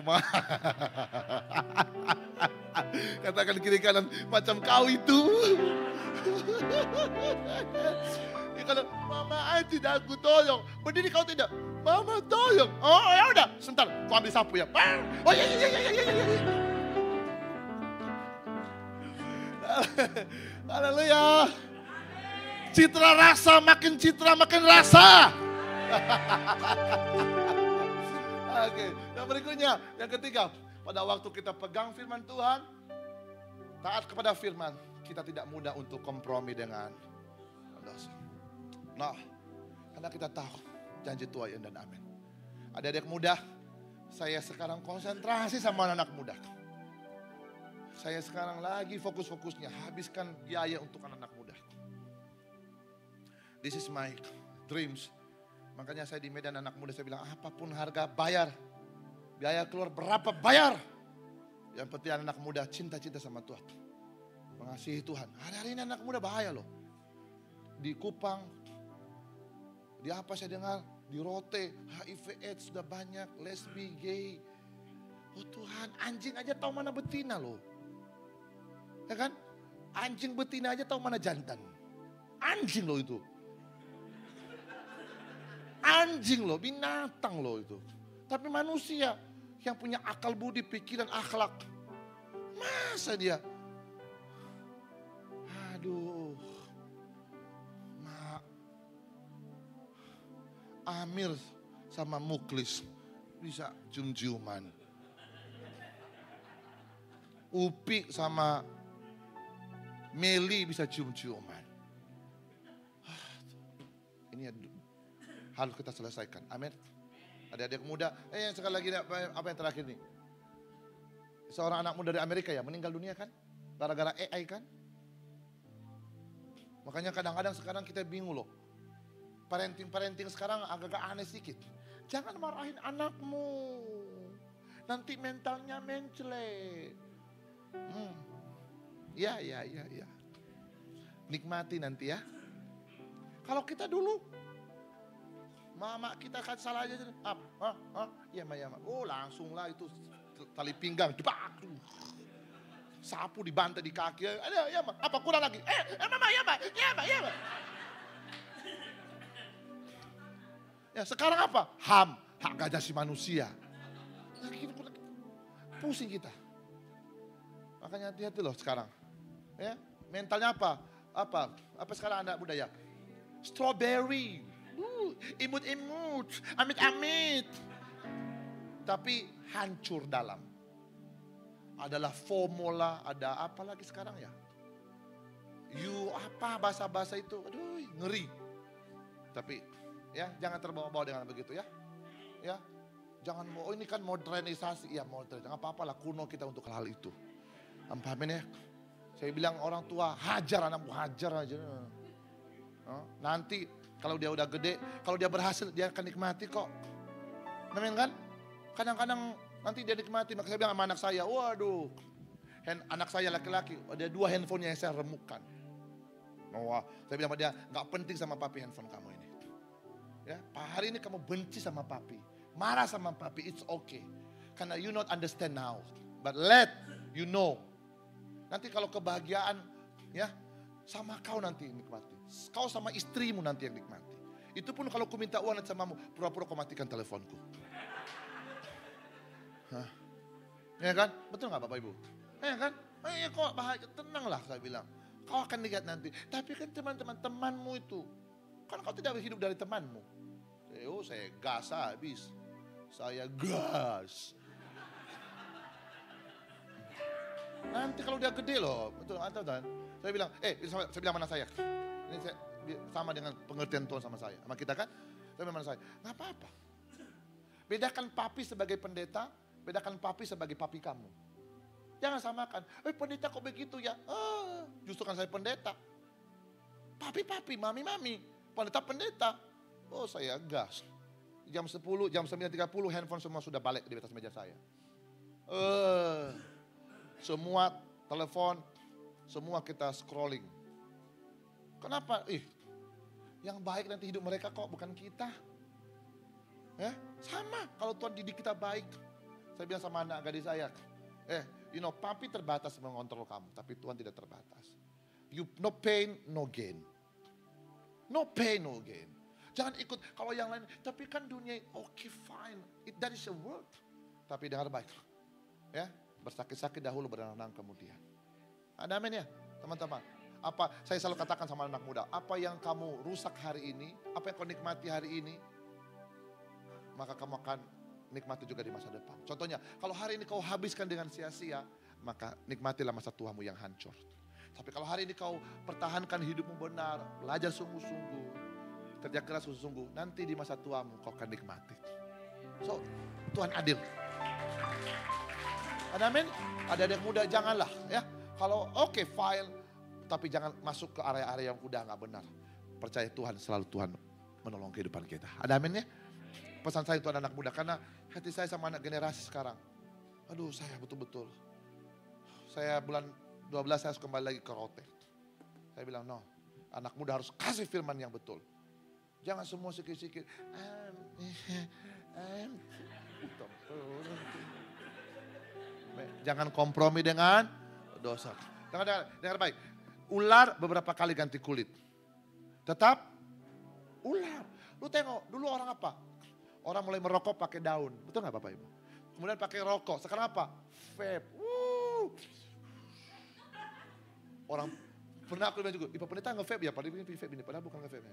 mah. Katakan kiri kanan, macam kau itu. kalau mama tidak aku tolong. Berdiri kau tidak. Mama tolong. Oh ya udah, sebentar. Kau ambil sapu ya. Oh iya. Haleluya. Citra rasa makin rasa. Oke, yang berikutnya, yang ketiga, pada waktu kita pegang firman Tuhan, taat kepada firman, kita tidak mudah untuk kompromi dengan dosa. Nah, karena kita tahu janji Tuhan dan amin. Adik-adik muda, saya sekarang konsentrasi sama anak muda. Saya sekarang lagi fokus-fokusnya, habiskan biaya untuk anak muda. This is my dreams. Makanya saya di Medan anak muda, saya bilang apapun harga bayar. Biaya keluar berapa bayar. Yang penting anak muda cinta-cinta sama Tuhan. Mengasihi Tuhan. Hari-hari ini anak muda bahaya loh. Di Kupang, di apa saya dengar, di Rote, HIV AIDS sudah banyak, lesbi, gay. Oh Tuhan, anjing aja tahu mana betina loh. Ya kan? Anjing betina aja tahu mana jantan. Anjing loh itu. Anjing loh, binatang loh itu. Tapi manusia yang punya akal budi, pikiran, akhlak. Masa dia? Aduh. Amir sama Muklis bisa cium-ciuman. Upi sama Meli bisa cium-ciuman. Ini harus kita selesaikan. Amin. Adik-adik muda, sekali lagi apa yang terakhir nih? Seorang anak muda dari Amerika ya meninggal dunia kan? Gara-gara AI kan? Makanya kadang-kadang sekarang kita bingung loh. Parenting sekarang agak-agak aneh sedikit. Jangan marahin anakmu. Nanti mentalnya mencele. Ya. Nikmati nanti ya. Kalau kita dulu, mama kita kan salah aja. Iya ma. Oh langsung lah itu tali pinggang. Debak. Sapu dibantai di kaki. Ada ya ma. Apa kurang lagi? Mama ya ma. Ya sekarang apa? HAM, hak asasi manusia. Pusing kita. Makanya hati-hati loh sekarang. Ya, mentalnya apa? Apa sekarang anak budaya? Strawberry. Imut-imut, amit-amit. Tapi hancur dalam. Adalah FOMO lah, ada apa lagi sekarang ya? Bahasa-bahasa itu, aduh ngeri. Tapi ya jangan terbawa-bawa dengan begitu ya. Ya, jangan ini kan modernisasi, ya modern. Jangan apa-apa lah kuno kita untuk hal itu. Pahamin ya? Saya bilang orang tua hajar anakmu, hajar aja. Nanti kalau dia udah gede, kalau dia berhasil dia akan nikmati kok. Memang kan? Kadang-kadang nanti dia nikmati. Maka saya bilang sama anak saya, waduh. Anak saya laki-laki, ada 2 handphone yang saya remukkan. Wah, saya bilang sama dia, gak penting sama papi handphone kamu ini. Ya, hari ini kamu benci sama papi. Marah sama papi, it's okay. Karena you not understand now. But let you know. Nanti kalau kebahagiaan, ya sama kau nanti nikmati. Kau sama istrimu nanti yang nikmati. Itu pun kalau ku minta uang nanti samamu, pura-pura kau matikan teleponku. Ya kan? Betul gak Bapak Ibu? Ya kan? Ya kok bahagia, tenanglah saya bilang. Kau akan lihat nanti. Tapi kan teman-temanmu itu. Kan kau tidak hidup dari temanmu. Saya gas habis. Saya gas. Nanti kalau dia gede loh. Betul kan? Saya bilang, saya bilang mana saya. Ini saya, sama dengan pengertian Tuhan sama saya. Sama kita kan? Saya bilang mana saya. Gak apa-apa. Bedakan papi sebagai pendeta. Bedakan papi sebagai papi kamu. Jangan samakan. Pendeta kok begitu ya? Justru kan saya pendeta. Papi, mami. Pendeta. Oh saya gas. Jam 10, jam 9.30 handphone semua sudah balik di atas meja saya. Semua telepon, semua kita scrolling. Kenapa? Yang baik nanti hidup mereka kok bukan kita. Ya, sama kalau Tuhan didik kita baik. Saya bilang sama anak gadis saya, papi terbatas mengontrol kamu, tapi Tuhan tidak terbatas. You no pain, no gain. No pain, no gain. Jangan ikut kalau yang lain. Tapi kan dunia, okay fine. That is a word. Tapi dengar baik. Ya, bersakit-sakit dahulu, berenang kemudian. Ada amin ya, teman-teman. Apa saya selalu katakan sama anak muda, apa yang kamu rusak hari ini, apa yang kau nikmati hari ini, maka kamu akan nikmati juga di masa depan. Contohnya, kalau hari ini kau habiskan dengan sia-sia, maka nikmatilah masa tuamu yang hancur. Tapi kalau hari ini kau pertahankan hidupmu benar, belajar sungguh-sungguh, kerja keras sungguh-sungguh, nanti di masa tuamu kau akan nikmati. So, Tuhan adil. Ada amin? Ada adik muda, janganlah ya. Kalau oke, file, tapi jangan masuk ke area-area yang udah gak benar. Percaya Tuhan, selalu Tuhan menolong kehidupan kita. Ada amin ya? Pesan saya itu anak muda, karena hati saya sama anak generasi sekarang. Aduh, saya betul-betul. Saya bulan 12 saya harus kembali lagi ke Rote. Saya bilang, no, anak muda harus kasih firman yang betul. Jangan semua sikit-sikit. Jangan kompromi dengan dosa. Dengar baik. Ular beberapa kali ganti kulit. Tetap ular. Lu tengok, dulu orang apa? Orang mulai merokok pakai daun. Betul gak Bapak Ibu? Kemudian pakai rokok. Sekarang apa? Vape. Orang pernah aku bilang juga, Ibu Pendeta nge-vape ya? Padahal ini vape ini. Padahal bukan nge-vape.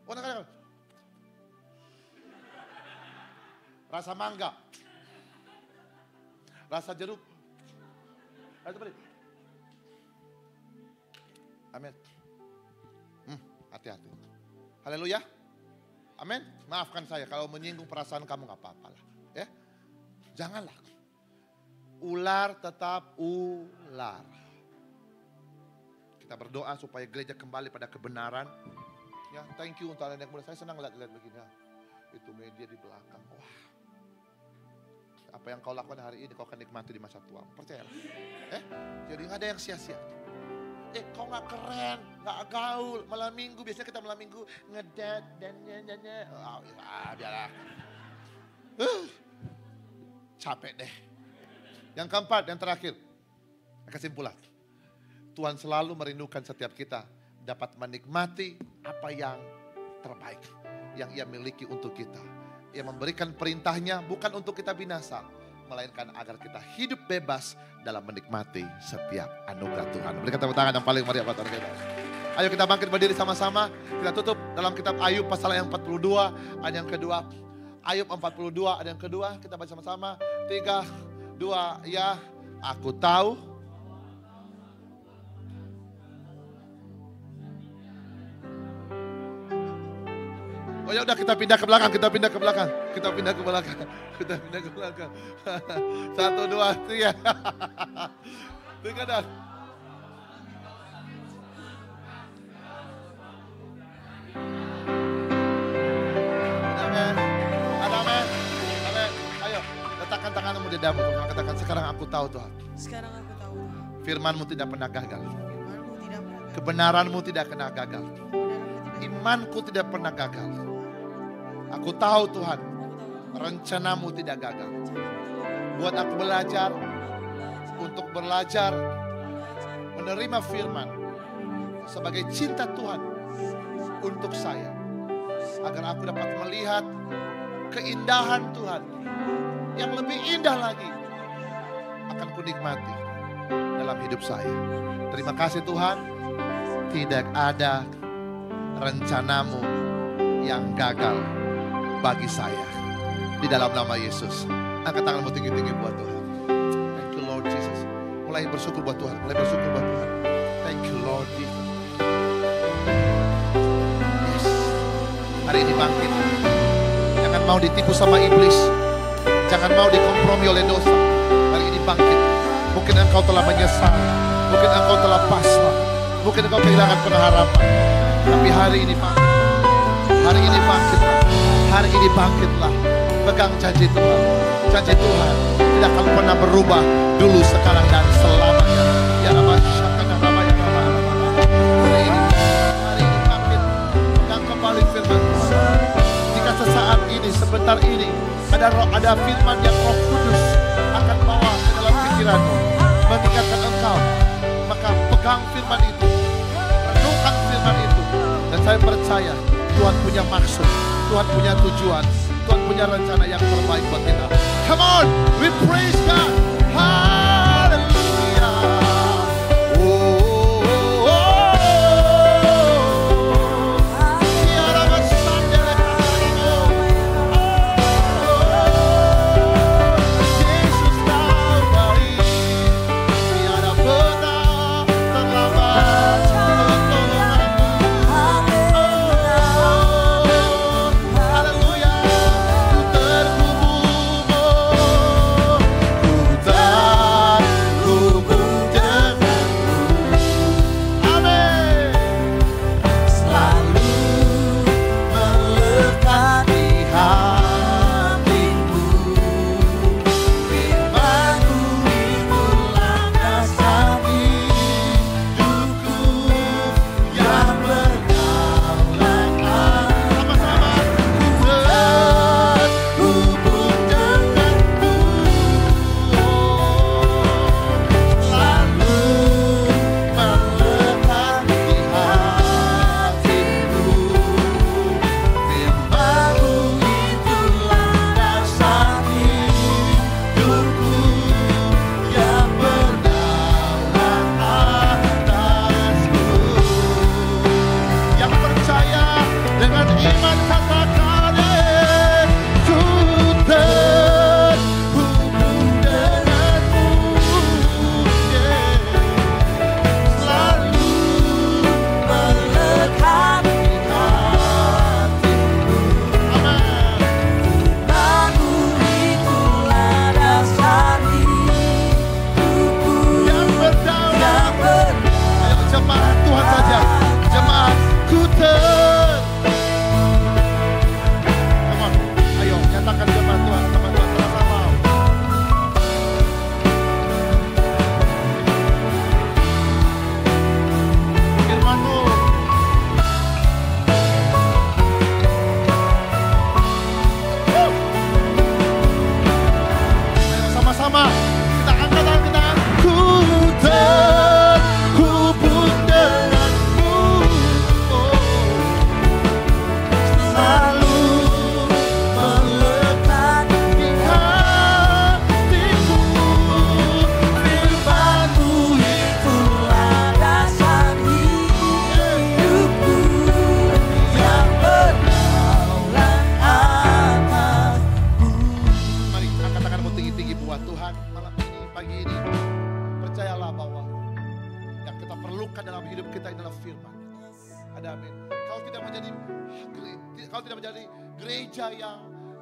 Kadang-kadang rasa mangga. Rasa jeruk. Amin. Hati-hati. Haleluya. Amin. Maafkan saya kalau menyinggung perasaan kamu, gak apa-apa lah. Ya. Janganlah. Ular tetap ular. Kita berdoa supaya gereja kembali pada kebenaran. Ya, thank you untuk anak muda. Saya senang lihat begini. Itu media di belakang. Wah. Apa yang kau lakukan hari ini kau akan nikmati di masa tua. Percayalah. Jadi gak ada yang sia-sia. Kau gak keren, gak gaul. Malam minggu, biasanya kita malam minggu ngedat dan nyanyi. Biarlah. Capek deh. Yang keempat, yang terakhir. Kesimpulan. Tuhan selalu merindukan setiap kita dapat menikmati apa yang terbaik yang Ia miliki untuk kita. Ia memberikan perintahnya bukan untuk kita binasa, melainkan agar kita hidup bebas dalam menikmati setiap anugerah Tuhan. Berikan tepuk tangan yang paling meriah buat Tuhan kita. Ayo kita bangkit berdiri sama-sama. Kita tutup dalam kitab Ayub pasal yang 42, ayat yang kedua. Ayub 42, ayat yang kedua. Kita baca sama-sama. 3, 2, ya. Aku tahu. Oh ya udah kita pindah ke belakang, kita pindah ke belakang. 1, 2, 3. 3 dan. Amin. Ayo, letakkan tanganmu di dadamu. Katakan sekarang aku tahu Tuhan. Sekarang aku tahu. Firman-Mu tidak pernah gagal. Firman-Mu tidak pernah gagal. Kebenaran-Mu tidak pernah gagal. Imanku tidak pernah gagal. Aku tahu Tuhan, rencana-Mu tidak gagal. Buat aku belajar, untuk belajar, menerima firman sebagai cinta Tuhan untuk saya. Agar aku dapat melihat keindahan Tuhan yang lebih indah lagi akan kunikmati dalam hidup saya. Terima kasih Tuhan, tidak ada rencana-Mu yang gagal bagi saya. Di dalam nama Yesus. Angkat tanganmu tinggi-tinggi buat Tuhan. Thank you Lord Jesus. Mulai bersyukur buat Tuhan. Thank you Lord Jesus. Yes. Hari ini bangkit. Jangan mau ditipu sama iblis. Jangan mau dikompromi oleh dosa. Hari ini bangkit. Mungkin engkau telah menyesal. Mungkin engkau telah pasrah. Mungkin engkau kehilangan pengharapan. Tapi hari ini bangkit. Hari ini bangkitlah. Hari ini bangkitlah. Pegang janji Tuhan. Janji Tuhan tidak akan pernah berubah. Dulu, sekarang, dan selamanya. Ya Rabbi, syakana Rabbi, ya Rabbi. Hari ini bangkit. Pegang kembali firman Tuhan. Jika sesaat ini, sebentar ini, ada firman yang Roh Kudus akan bawa ke dalam pikiranmu, mengingatkan engkau, maka pegang firman itu. Renungkan firman Saya percaya Tuhan punya maksud, Tuhan punya tujuan, Tuhan punya rencana yang terbaik buat kita. Come on, we praise God. Hallelujah.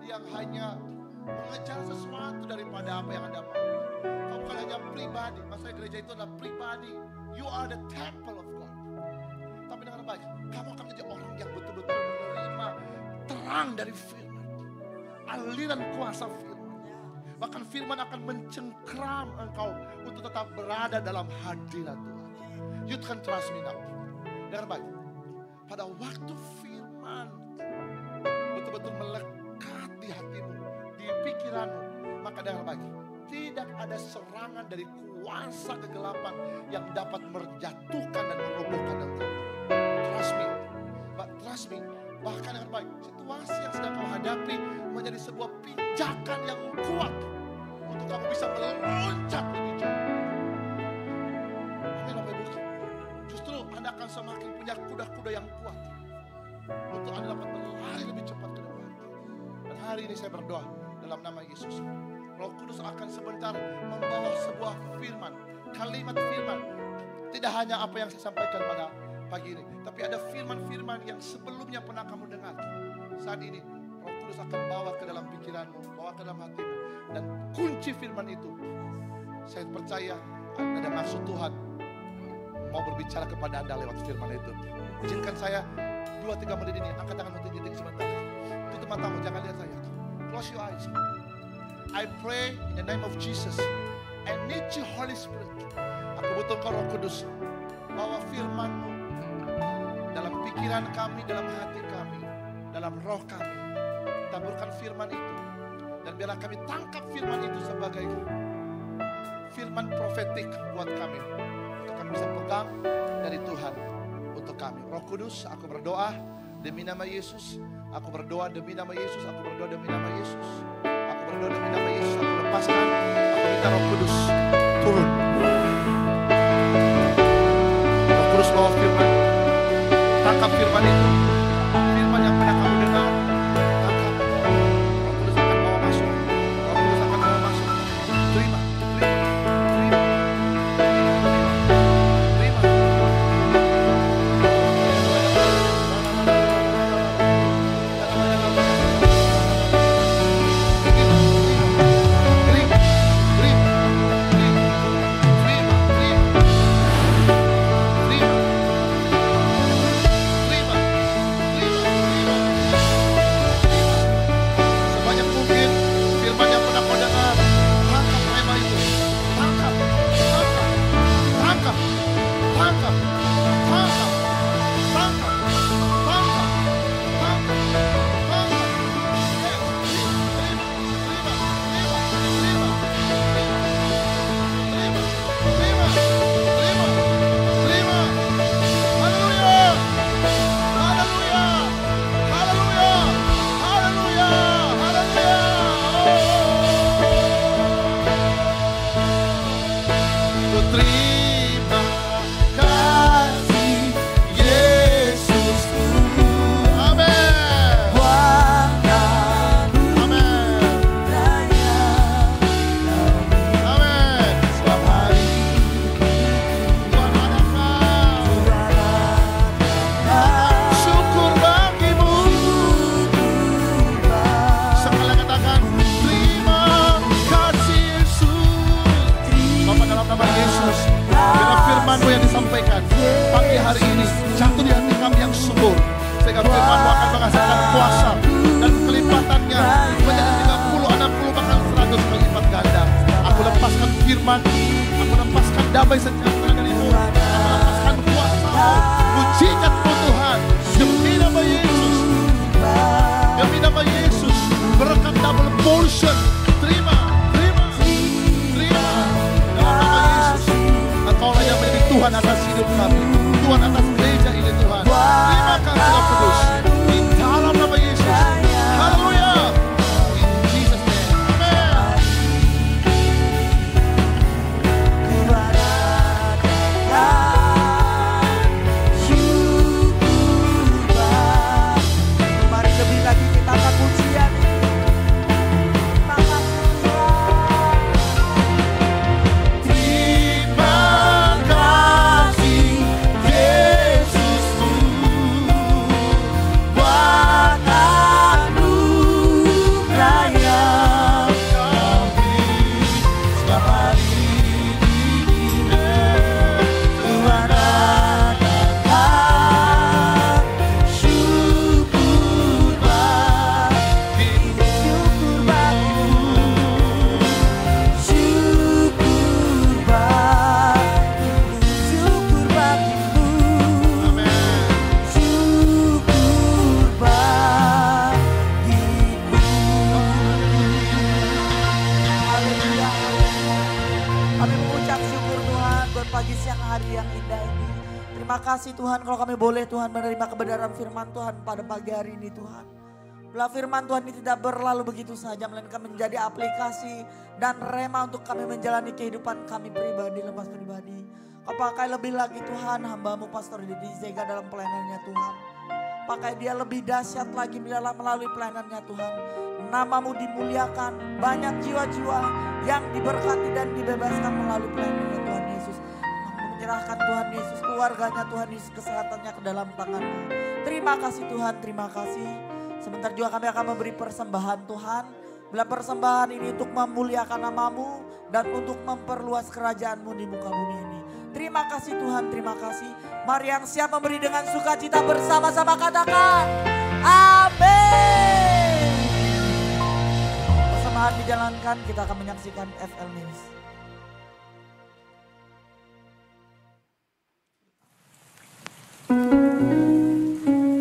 Yang hanya mengejar sesuatu daripada apa yang Anda mau. Kamu bukan hanya pribadi. Maksudnya gereja itu adalah pribadi. You are the temple of God. Tapi dengan baik, kamu akan menjadi orang yang betul-betul menerima terang dari firman, aliran kuasa firman. Bahkan firman akan mencengkram engkau untuk tetap berada dalam hadirat Tuhan. You can trust me now. Dengan baik, pada waktu firman betul-betul melekat di hatimu, di pikiranmu, maka dengan baik, tidak ada serangan dari kuasa kegelapan yang dapat menjatuhkan dan merobohkan engkau. Trust me, but trust me, bahkan dengan baik, situasi yang sedang kau hadapi menjadi sebuah pijakan yang kuat untuk kamu bisa meloncat lebih jauh. Amin Bapak Ibu. Justru Anda akan semakin punya kuda-kuda yang kuat untuk Anda dapat berlari lebih cepat ke depan. Dan hari ini saya berdoa dalam nama Yesus, Roh Kudus akan sebentar membawa sebuah firman, kalimat firman. Tidak hanya apa yang saya sampaikan pada pagi ini, tapi ada firman-firman yang sebelumnya pernah kamu dengar. Saat ini Roh Kudus akan bawa ke dalam pikiranmu, bawa ke dalam hatimu, dan kunci firman itu, saya percaya ada maksud Tuhan mau berbicara kepada Anda lewat firman itu. Izinkan saya 2-3 menit ini, angkat tanganmu tinggi-tinggi sebentar. Tutup matamu, jangan lihat saya. Close your eyes. I pray in the name of Jesus. I need you Holy Spirit. Aku butuh Kau Roh Kudus. Bawa firman-Mu dalam pikiran kami, dalam hati kami, dalam roh kami. Taburkan firman itu. Dan biarlah kami tangkap firman itu sebagai firman profetik buat kami. Untuk kami bisa pegang dari Tuhan. untuk kami. Roh Kudus, aku berdoa demi nama Yesus. Aku berdoa demi nama Yesus. Aku berdoa demi nama Yesus. Aku berdoa demi nama Yesus. Aku lepaskan. Aku minta Roh Kudus turun. Roh Kudus bawa firman. Tangkap firman itu. Firman yang pernah kamu dengar. Tangkap. Roh Kudus akan bawa masuk. Roh Kudus akan bawa masuk. Terima. Tuhan, kalau kami boleh Tuhan menerima kebenaran firman Tuhan pada pagi hari ini Tuhan. Bila firman Tuhan ini tidak berlalu begitu saja, melainkan menjadi aplikasi dan rema untuk kami menjalani kehidupan kami pribadi, lepas pribadi. Kau pakai lebih lagi Tuhan hamba-Mu Pastor Didi Zega dalam pelayanannya Tuhan. Pakai dia lebih dahsyat lagi melalui pelayanannya Tuhan. Nama-Mu dimuliakan, banyak jiwa-jiwa yang diberkati dan dibebaskan melalui pelayanannya Tuhan Yesus. Menyerahkan Tuhan Yesus, keluarganya Tuhan Yesus, kesehatannya ke dalam tangan-Mu. Terima kasih Tuhan, terima kasih. Sebentar juga kami akan memberi persembahan Tuhan. Bila persembahan ini untuk memuliakan nama-Mu dan untuk memperluas kerajaan-Mu di muka bumi ini. Terima kasih Tuhan, terima kasih. Mari yang siap memberi dengan sukacita bersama-sama katakan amin. Persembahan dijalankan, kita akan menyaksikan FL News.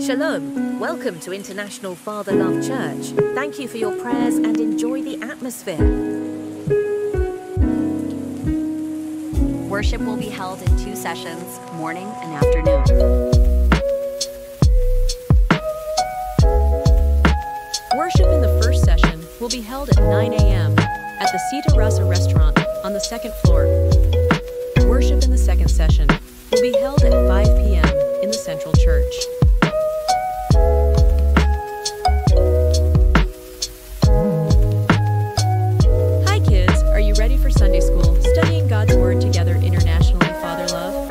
Shalom, welcome to International Father Love Church. Thank you for your prayers and enjoy the atmosphere. Worship will be held in 2 sessions, morning and afternoon. Worship in the first session will be held at 9 a.m. at the Sita Rasa restaurant on the second floor. Worship in the second session will be held at 5 p.m. in the Central Church. Hi kids, are you ready for Sunday school, studying God's Word together internationally, Father Love?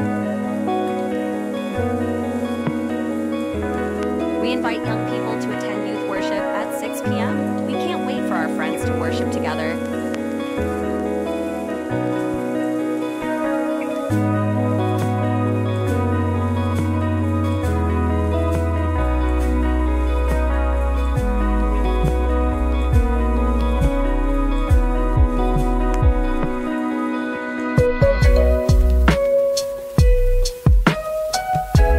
We invite young people to attend youth worship at 6 p.m. We can't wait for our friends to worship together.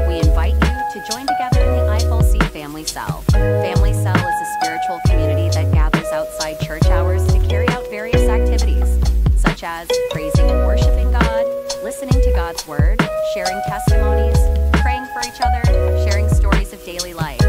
We invite you to join together in the IFLC Family Cell. Family Cell is a spiritual community that gathers outside church hours to carry out various activities, such as praising and worshiping God, listening to God's Word, sharing testimonies, praying for each other, sharing stories of daily life.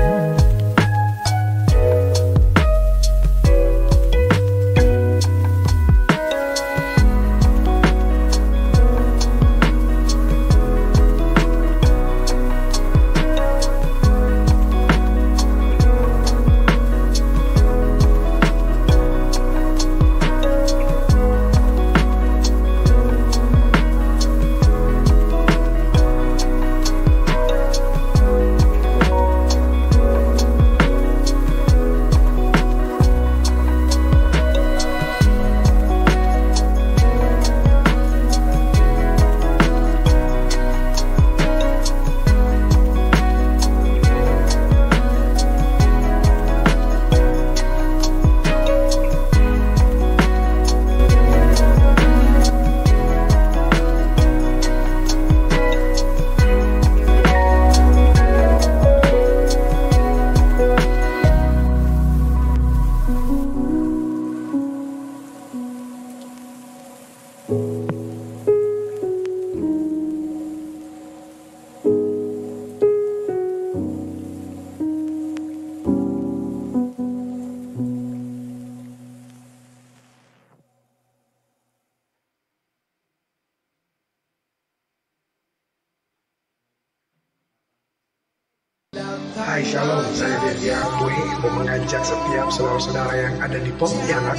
Hai Shalom, saya Devi Akui mau mengajak setiap saudara-saudara yang ada di Pontianak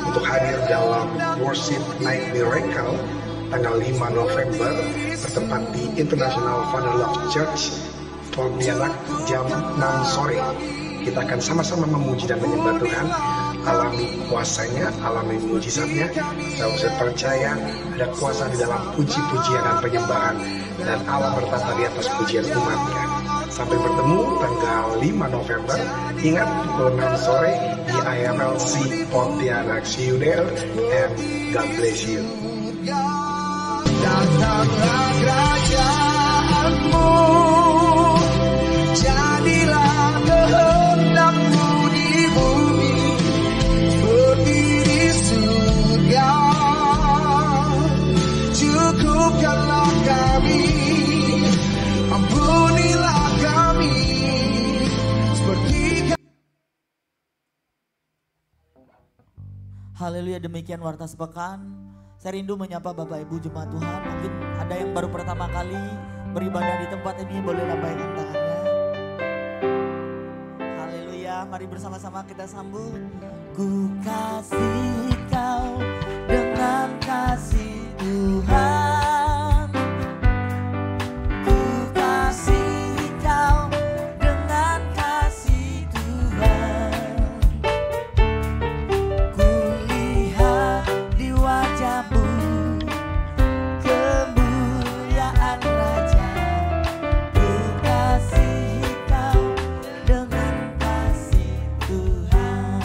untuk hadir dalam Worship Night Miracle tanggal 5 November bertempat di International Father Love Church Pontianak jam 6 sore. Kita akan sama-sama memuji dan menyembah Tuhan, alami kuasanya, alami mujizatnya. Saya percaya ada kuasa di dalam puji-pujian dan penyembahan, dan Allah bertata di atas pujian umatnya. Sampai bertemu tanggal 5 November. Ingat pukul 6 sore di IFLC Pontianak. See you there and God bless you. Datanglah kerajaanmu, jadilah kehendakmu di bumi seperti di surga. Cukupkanlah kami, ampunilah kami seperti. Haleluya, demikian warta sepekan. Saya rindu menyapa Bapak Ibu Jemaat Tuhan. Mungkin ada yang baru pertama kali beribadah di tempat ini, boleh lambaikan tangannya. Haleluya, mari bersama-sama kita sambut. Ku kasih kau dengan kasih Tuhan. Ku kasih kau dengan kasih Tuhan. Ku lihat di wajahmu kemuliaan Raja. Ku kasih kau dengan kasih Tuhan.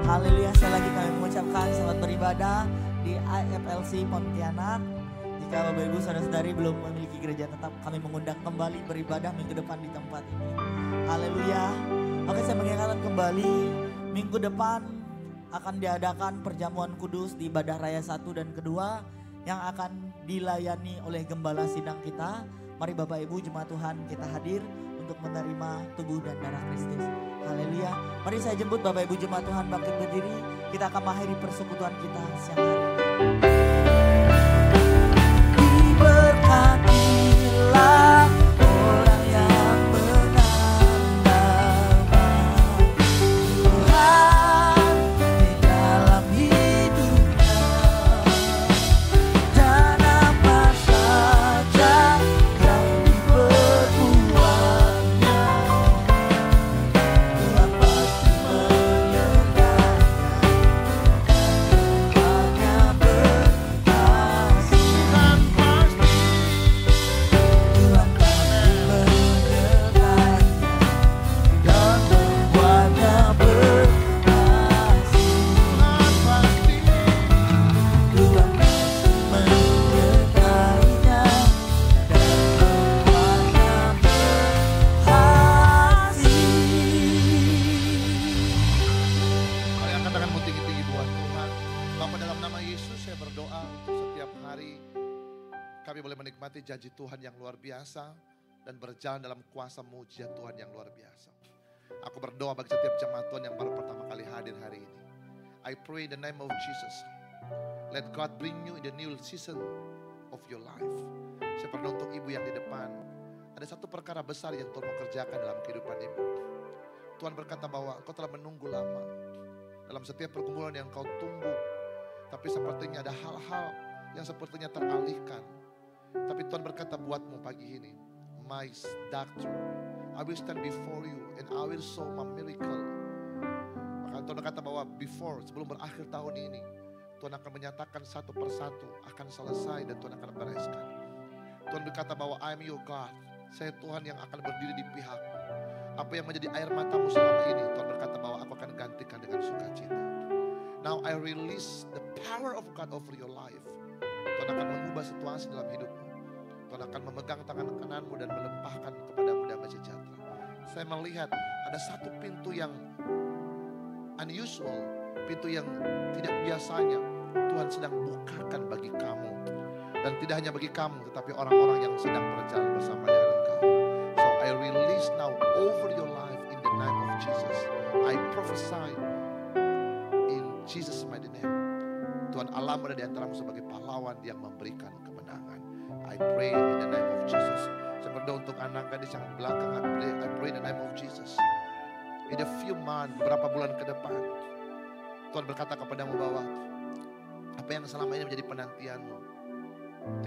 Haleluya, sekali lagi kami mengucapkan selamat beribadah di IFLC Pontianak. Jika Bapak Ibu saudara-saudari belum memiliki gereja tetap, kami mengundang kembali beribadah minggu depan di tempat ini. Haleluya. Oke, saya mengingatkan kembali minggu depan akan diadakan perjamuan kudus di Ibadah Raya 1 dan kedua yang akan dilayani oleh gembala sidang kita. Mari Bapak Ibu jemaat Tuhan kita hadir untuk menerima tubuh dan darah Kristus. Haleluya. Mari saya jemput Bapak Ibu Jemaat Tuhan bangkit berdiri. Kita akan mengakhiri persekutuan kita siang hari ini. Diberkatilah orang yang benar-benar Tuhan di dalam hidupnya, dan apa saja yang diperbuatnya, Tuhan pasti menyertainya, tempatnya berkasih. Tuhan pasti menyertainya dan membuatnya berkasih. Tuhan pasti menyertainya dan membuatnya berkasih. Mari angkat tanganmu tinggi-tinggi buat Tuhan. Bapa, dalam nama Yesus saya berdoa untuk setiap hari kami boleh menikmati janji Tuhan yang luar biasa dan berjalan dalam kuasa mujizat Tuhan yang luar biasa. Aku berdoa bagi setiap jemaat Tuhan yang baru pertama kali hadir hari ini. I pray in the name of Jesus. Let God bring you in the new season of your life. Saya berdoa untuk ibu yang di depan. Ada satu perkara besar yang Tuhan mau kerjakan dalam kehidupan ibu. Tuhan berkata bahwa kau telah menunggu lama. Dalam setiap pergumulan yang kau tunggu. Tapi sepertinya ada hal-hal yang sepertinya teralihkan. Tapi Tuhan berkata buatmu pagi ini, my doctor, I will stand before you and I will show my miracle. Maka Tuhan berkata bahwa sebelum berakhir tahun ini, Tuhan akan menyatakan satu persatu akan selesai dan Tuhan akan bereskan. Tuhan berkata bahwa I am your God, saya Tuhan yang akan berdiri di pihakmu. Apa yang menjadi air matamu selama ini, Tuhan berkata bahwa aku akan gantikan dengan sukacita. Now I release the power of God over your life. Tuhan akan mengubah situasi dalam hidupmu. Tuhan akan memegang tangan kananmu dan melimpahkan kepadamu damai sejahtera. Saya melihat ada satu pintu yang unusual, pintu yang tidak biasanya Tuhan sedang bukakan bagi kamu. Dan tidak hanya bagi kamu, tetapi orang-orang yang sedang berjalan bersama dengan engkau. So I release now over your life in the name of Jesus. I prophesy in Jesus' mighty name. Tuhan Allah berada di antaramu sebagai pahlawan yang memberikan kemenangan. I pray in the name of Jesus. Saya berdoa untuk anak gadis yang di belakang. I pray in the name of Jesus. In a few months, beberapa bulan ke depan, Tuhan berkata kepadamu bahwa apa yang selama ini menjadi penantianmu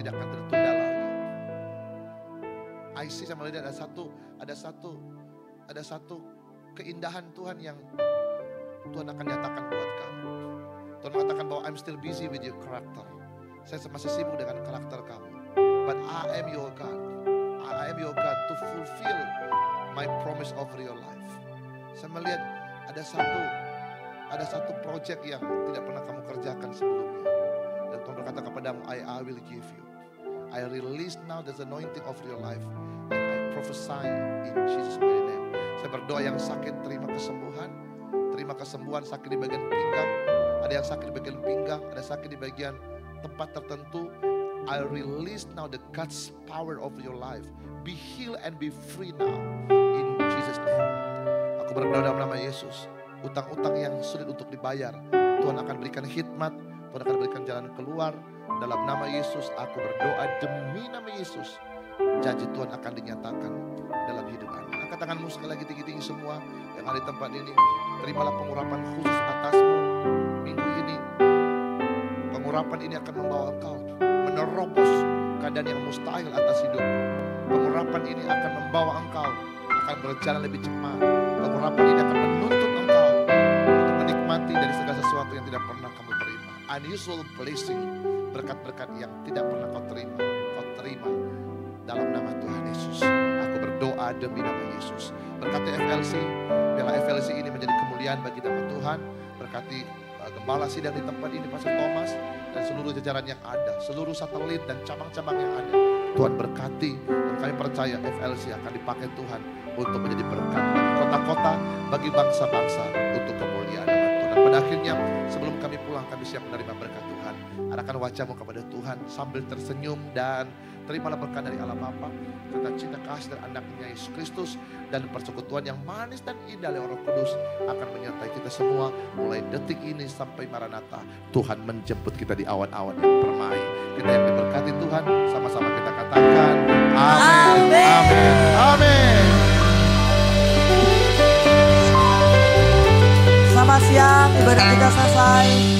tidak akan tertunda lagi. I see, saya melihat ada satu keindahan Tuhan yang Tuhan akan nyatakan buat kamu. Tuhan mengatakan bahwa I'm still busy with your character. Saya masih sibuk dengan karakter kamu. But I am your God. I am your God to fulfill my promise over your life. Saya melihat ada satu project yang tidak pernah kamu kerjakan sebelumnya. Dan Tuhan berkata kepadamu, I will give you. I release now the anointing of your life. And I prophesy in Jesus' mighty name. Saya berdoa yang sakit terima kesembuhan. Terima kesembuhan sakit di bagian pinggang. Ada yang sakit di bagian pinggang. Ada sakit di bagian tempat tertentu. I release now the God's power over your life. Be healed and be free now. In Jesus' name. Aku berdoa dalam nama Yesus. Utang-utang yang sulit untuk dibayar, Tuhan akan berikan hikmat. Tuhan akan berikan jalan keluar. Dalam nama Yesus aku berdoa demi nama Yesus. Janji Tuhan akan dinyatakan dalam hidup Anda. Angkat tanganmu sekali lagi tinggi-tinggi semua yang ada di tempat ini. Terimalah pengurapan khusus atasmu minggu ini. Pengurapan ini akan membawa engkau menerobos keadaan yang mustahil atas hidupmu. Pengurapan ini akan membawa engkau akan berjalan lebih cepat. Pengurapan ini akan menuntut engkau untuk menikmati dari segala sesuatu yang tidak pernah kamu terima. Unusual blessing, berkat-berkat yang tidak pernah kau terima dalam nama Tuhan Yesus. Aku berdoa demi nama Yesus. Berkati FLC, biarlah FLC ini menjadi kemuliaan bagi nama Tuhan. Berkati gembala sidang di tempat ini, Pastor Thomas, dan seluruh jajaran yang ada, seluruh satelit dan cabang-cabang yang ada. Tuhan berkati, dan kami percaya FLC akan dipakai Tuhan untuk menjadi berkat bagi kota-kota, bagi bangsa-bangsa, untuk kemuliaan nama Tuhan. Dan pada akhirnya, sebelum kami pulang, kami siap menerima berkat Tuhan. Arahkan wajahmu kepada Tuhan sambil tersenyum dan Terimalah berkat dari Allah Bapa, serta cinta kasih dari anaknya Yesus Kristus, dan persekutuan yang manis dan indah oleh Roh Kudus akan menyertai kita semua mulai detik ini sampai Maranatha. Tuhan menjemput kita di awan-awan yang permai. Kita yang diberkati Tuhan, sama-sama kita katakan amin, amin, amin. Selamat siang, ibadah kita selesai.